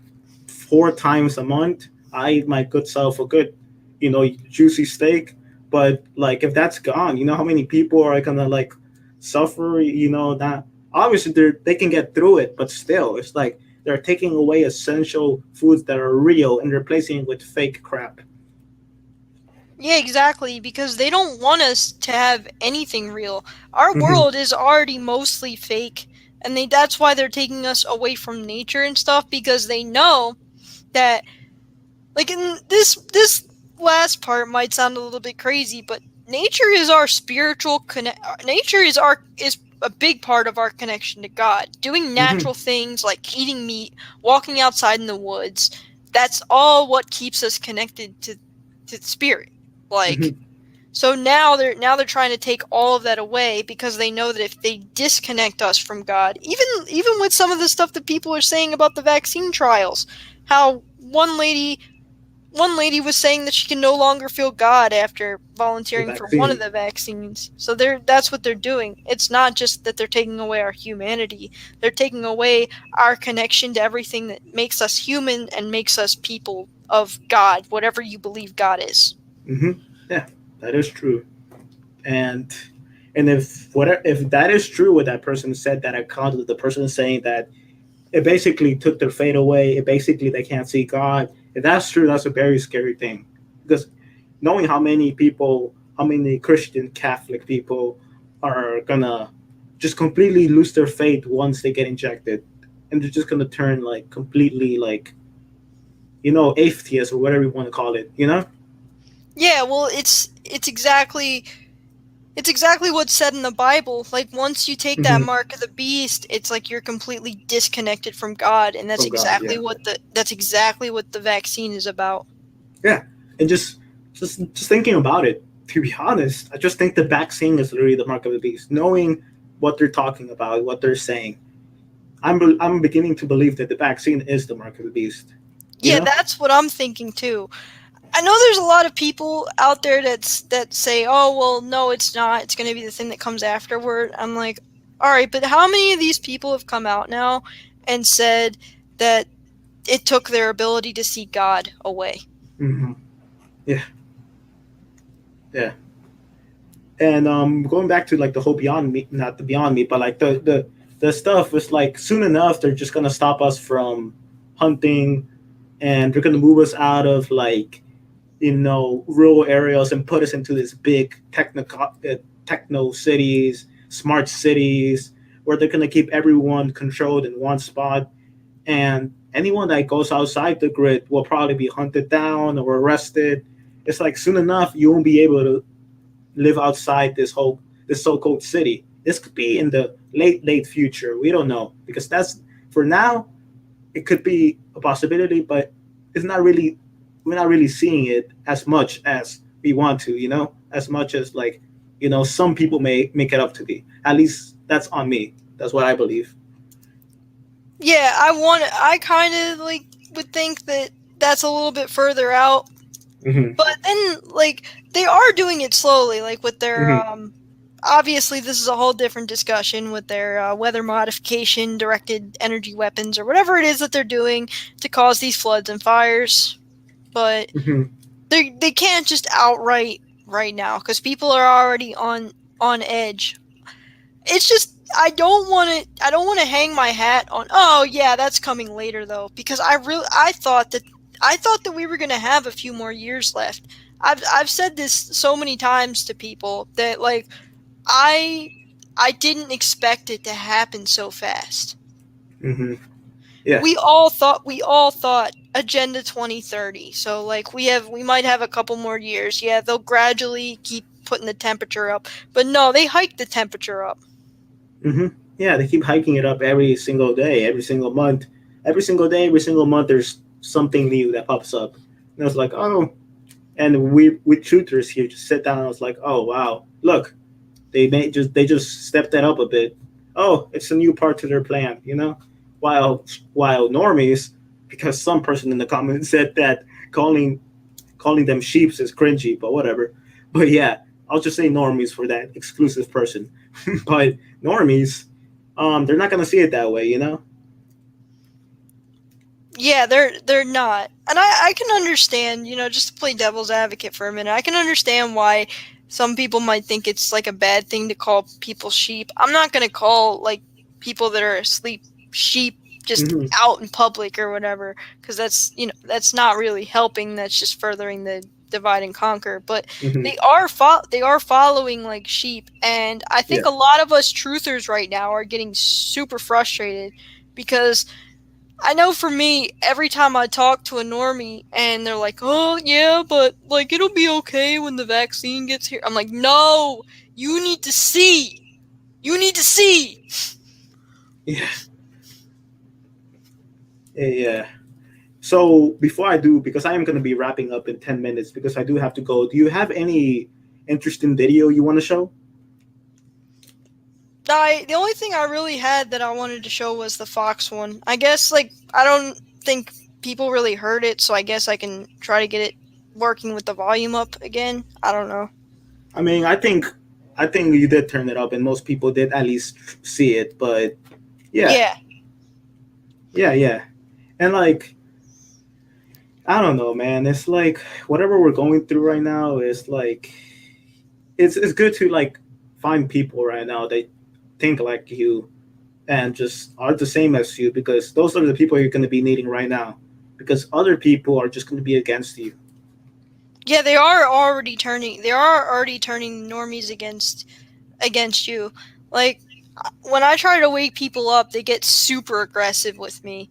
Speaker 1: 4 times a month. I eat my good self a good juicy steak. But like if that's gone, you know how many people are gonna like suffer. That obviously they can get through it, but still it's like they're taking away essential foods that are real and replacing it with fake crap.
Speaker 2: Yeah, exactly, because they don't want us to have anything real. Our
Speaker 1: Hmm.
Speaker 2: world is already mostly fake, and that's why they're taking us away from nature and stuff, because they know that, like, in this last part might sound a little bit crazy, but nature is our spiritual connect. Nature is a big part of our connection to God. Doing
Speaker 1: Hmm.
Speaker 2: natural things like eating meat, walking outside in the woods, that's all what keeps us connected to the spirit. Like,
Speaker 1: Hmm.
Speaker 2: so now they're trying to take all of that away because they know that if they disconnect us from God, even with some of the stuff that people are saying about the vaccine trials, how one lady was saying that she can no longer feel God after
Speaker 1: The
Speaker 2: volunteering for one of
Speaker 1: vaccine.
Speaker 2: the vaccines. So that's what they're doing. It's not just that they're taking away our humanity. They're taking away our connection to everything that makes us human and makes us people of God, whatever you believe God is.
Speaker 1: Hmm. Yeah, that is true. And if that is true, what that person said, that account of the person saying that it basically took their fate away. It basically they can't see God. If that's true, that's a very scary thing because knowing how many Christian Catholic people are gonna just completely lose their faith once they get injected, and they're just gonna turn like completely like atheist or whatever you want to call it.
Speaker 2: Yeah, well, it's exactly what's said in the Bible. Like once you take that
Speaker 1: Hmm.
Speaker 2: mark of the beast, it's like you're completely disconnected from God, and that's
Speaker 1: From God,
Speaker 2: exactly
Speaker 1: yeah,
Speaker 2: what the vaccine is about.
Speaker 1: yeah, and just thinking about it. To be honest, I just think the vaccine is literally the mark of the beast. Knowing what they're talking about, what they're saying, I'm beginning to believe that the vaccine is the mark of the beast. You
Speaker 2: Yeah,
Speaker 1: know?
Speaker 2: that's what I'm thinking too. I know there's a lot of people out there that say, "Oh, well, no, it's not. It's going to be the thing that comes afterward." I'm like, "All right, but how many of these people have come out now and said that it took their ability to see God away?"
Speaker 1: Hmm. Yeah, yeah. And going back to like the whole Beyond Meat, not the Beyond Meat, but like the stuff was like soon enough they're just gonna stop us from hunting, and they're gonna move us out of like rural areas and put us into this big techno cities, smart cities, where they're gonna keep everyone controlled in one spot, and anyone that goes outside the grid will probably be hunted down or arrested. It's like soon enough you won't be able to live outside this so-called city. This could be in the late future. We don't know because that's for now. It could be a possibility, but it's not really. We're not really seeing it as much as we want to. As much as like some people may make it up to be. At least that's on me. That's what I believe.
Speaker 2: Yeah, I kind of like would think that that's a little bit further out,
Speaker 1: Hmm.
Speaker 2: but then like they are doing it slowly, like with their
Speaker 1: Hmm.
Speaker 2: obviously this is a whole different discussion with their weather modification directed energy weapons or whatever it is that they're doing to cause these floods and fires, but
Speaker 1: Hmm.
Speaker 2: they can't just outright right now because people are already on edge. It's just I don't want to hang my hat on, oh yeah, that's coming later though, because I thought that we were going to have a few more years left. I've said this so many times to people that like I I didn't expect it to happen so fast.
Speaker 1: Hmm. Yeah.
Speaker 2: We all thought Agenda 2030. So like we might have a couple more years. Yeah, they'll gradually keep putting the temperature up. But no, they hiked the temperature up.
Speaker 1: Hmm. Yeah, they keep hiking it up every single day, every single month, every single day, every single month. There's something new that pops up, and I was like, oh. And we with truthers here just sit down. And I was like, oh wow, look, they just stepped that up a bit. Oh, it's a new part to their plan, While normies, because some person in the comments said that calling them sheeps is cringy, but whatever. But yeah, I'll just say normies for that exclusive person. But normies, they're not gonna see it that way.
Speaker 2: Yeah, they're not. And I can understand, just to play devil's advocate for a minute, I can understand why some people might think it's like a bad thing to call people sheep. I'm not going to call like people that are asleep sheep just
Speaker 1: Hmm.
Speaker 2: out in public or whatever, because that's not really helping, that's just furthering the divide and conquer. But
Speaker 1: Hmm.
Speaker 2: they are following like sheep, and I think
Speaker 1: Yeah.
Speaker 2: a lot of us truthers right now are getting super frustrated because I know for me, every time I talk to a normie and they're like, oh, yeah, but like it'll be okay when the vaccine gets here. I'm like, no, you need to see. You need to see.
Speaker 1: Yeah. Yeah. So before I do, because I am going to be wrapping up in 10 minutes, because I do have to go. Do you have any interesting video you want to show?
Speaker 2: The only thing I really had that I wanted to show was the Fox one. I guess, like, I don't think people really heard it, so I guess I can try to get it working with the volume up again. I don't know.
Speaker 1: I mean, I think you did turn it up, and most people did at least see it. But yeah,
Speaker 2: Yeah.
Speaker 1: yeah, yeah, and like I don't know, man. It's like whatever we're going through right now is like it's good to like find people right now that think like you and just are the same as you, because those are the people you're going to be needing right now, because other people are just going to be against you.
Speaker 2: Yeah, they are already turning normies against you. Like when I try to wake people up, they get super aggressive with me.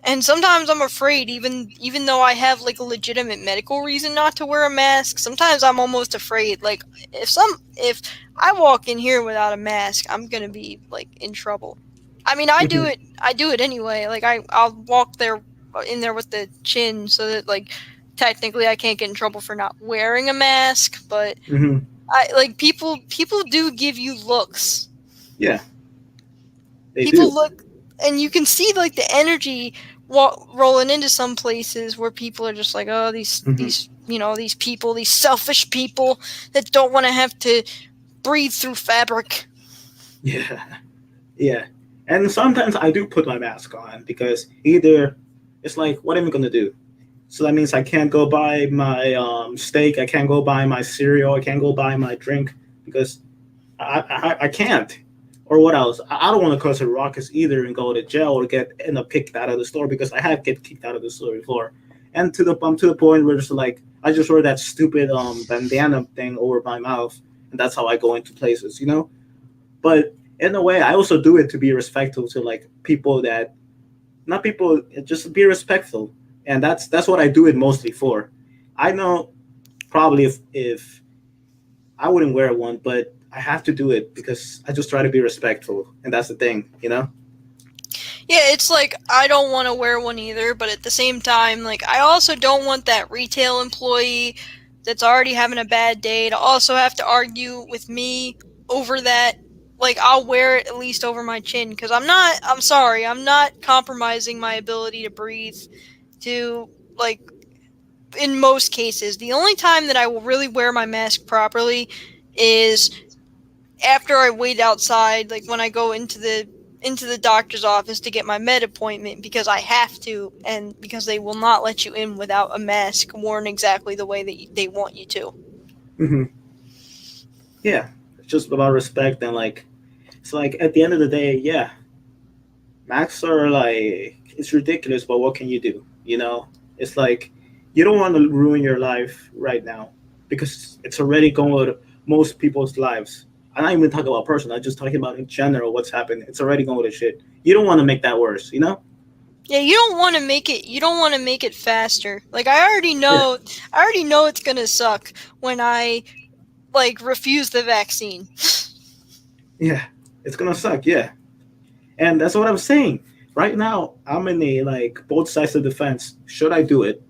Speaker 2: And sometimes I'm afraid, even though I have like a legitimate medical reason not to wear a mask, sometimes I'm almost afraid like if I walk in here without a mask, I'm going to be like in trouble. I mean,
Speaker 1: Hmm.
Speaker 2: I do it anyway. Like I'll walk there in there with the chin so that like technically I can't get in trouble for not wearing a mask, but
Speaker 1: Hmm.
Speaker 2: I like people do give you looks.
Speaker 1: Yeah, they
Speaker 2: People
Speaker 1: do.
Speaker 2: look, and you can see like the energy rolling into some places where people are just like, oh,
Speaker 1: Hmm.
Speaker 2: these people, these selfish people that don't want to have to breathe through fabric.
Speaker 1: Yeah, yeah. And sometimes I do put my mask on because either it's like, what am I gonna do? So that means I can't go buy my steak, I can't go buy my cereal, I can't go buy my drink because I can't. Or what else? I don't want to cause a ruckus either and go to jail or get end up kicked out of the store because I have get kicked out of the store before. And I'm to the point where it's like I just wear that stupid bandana thing over my mouth, and that's how I go into places, you know. But in a way, I also do it to be respectful to like people that not people just be respectful, and that's what I do it mostly for. I know probably if I wouldn't wear one, but I have to do it because I just try to be respectful, and that's the thing, you know.
Speaker 2: Yeah, it's like I don't want to wear one either, but at the same time, like I also don't want that retail employee that's already having a bad day to also have to argue with me over that. Like I'll wear it at least over my chin because I'm sorry, I'm not compromising my ability to breathe to like in most cases. The only time that I will really wear my mask properly is after I wait outside, like when I go into the doctor's office to get my med appointment because I have to, and because they will not let you in without a mask worn exactly the way that they want you to.
Speaker 1: Hmm. Yeah, it's just about respect and like it's like at the end of the day, yeah, masks are like it's ridiculous, but what can you do? You know, it's like you don't want to ruin your life right now because it's already going to most people's lives. I'm not even talking about personal. I'm just talking about in general what's happening. It's already going to shit. You don't want to make that worse, you know?
Speaker 2: Yeah, you don't want to make it. You don't want to make it faster. Like I already
Speaker 1: Yeah,
Speaker 2: know. I already know it's gonna suck when I like refuse the vaccine.
Speaker 1: yeah, it's gonna suck. Yeah, and that's what I'm saying. Right now, I'm in a like both sides of the fence. Should I do it?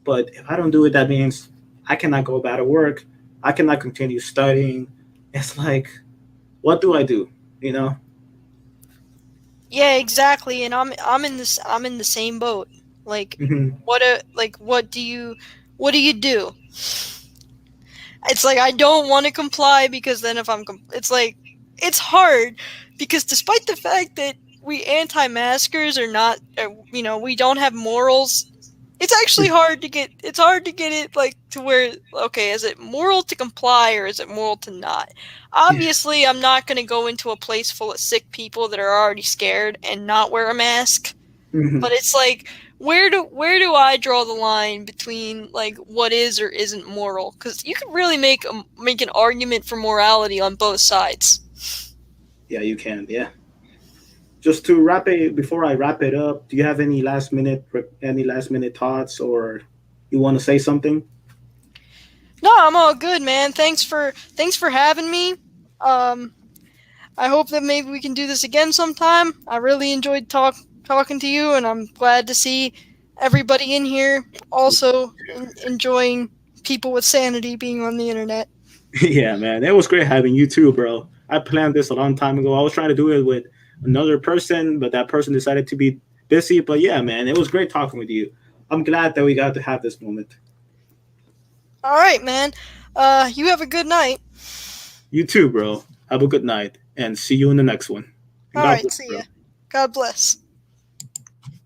Speaker 1: But if I don't do it, that means I cannot go back to work. I cannot continue studying. It's like, what do I do? You know?
Speaker 2: Yeah, exactly. And I'm in this. I'm in the same boat. Like
Speaker 1: Hmm.
Speaker 2: what do you do? It's like I don't want to comply because then if it's like it's hard because despite the fact that we anti-maskers are not, we don't have morals. It's actually hard to get. It's hard to get it like to where okay, is it moral to comply or is it moral to not?
Speaker 1: Yeah.
Speaker 2: Obviously, I'm not going to go into a place full of sick people that are already scared and not wear a mask.
Speaker 1: Hmm.
Speaker 2: But it's like where do I draw the line between like what is or isn't moral? Because you can really make an argument for morality on both sides.
Speaker 1: Yeah, you can. Yeah. Just to wrap it before I wrap it up, do you have any last minute thoughts or you want to say something?
Speaker 2: No, I'm all good, man. Thanks for having me. Um, I hope that maybe we can do this again sometime. I really enjoyed talking to you, and I'm glad to see everybody in here also enjoying people with sanity being on the internet.
Speaker 1: Yeah, man, it was great having you too, bro. I planned this a long time ago. I was trying to do it with another person, but that person decided to be busy. But yeah, man, it was great talking with you. I'm glad that we got to have this moment.
Speaker 2: All right, man. You have a good night.
Speaker 1: You too, bro. Have a good night and see you in the next one. And
Speaker 2: All
Speaker 1: God
Speaker 2: right,
Speaker 1: bless,
Speaker 2: see ya.
Speaker 1: bro.
Speaker 2: God bless.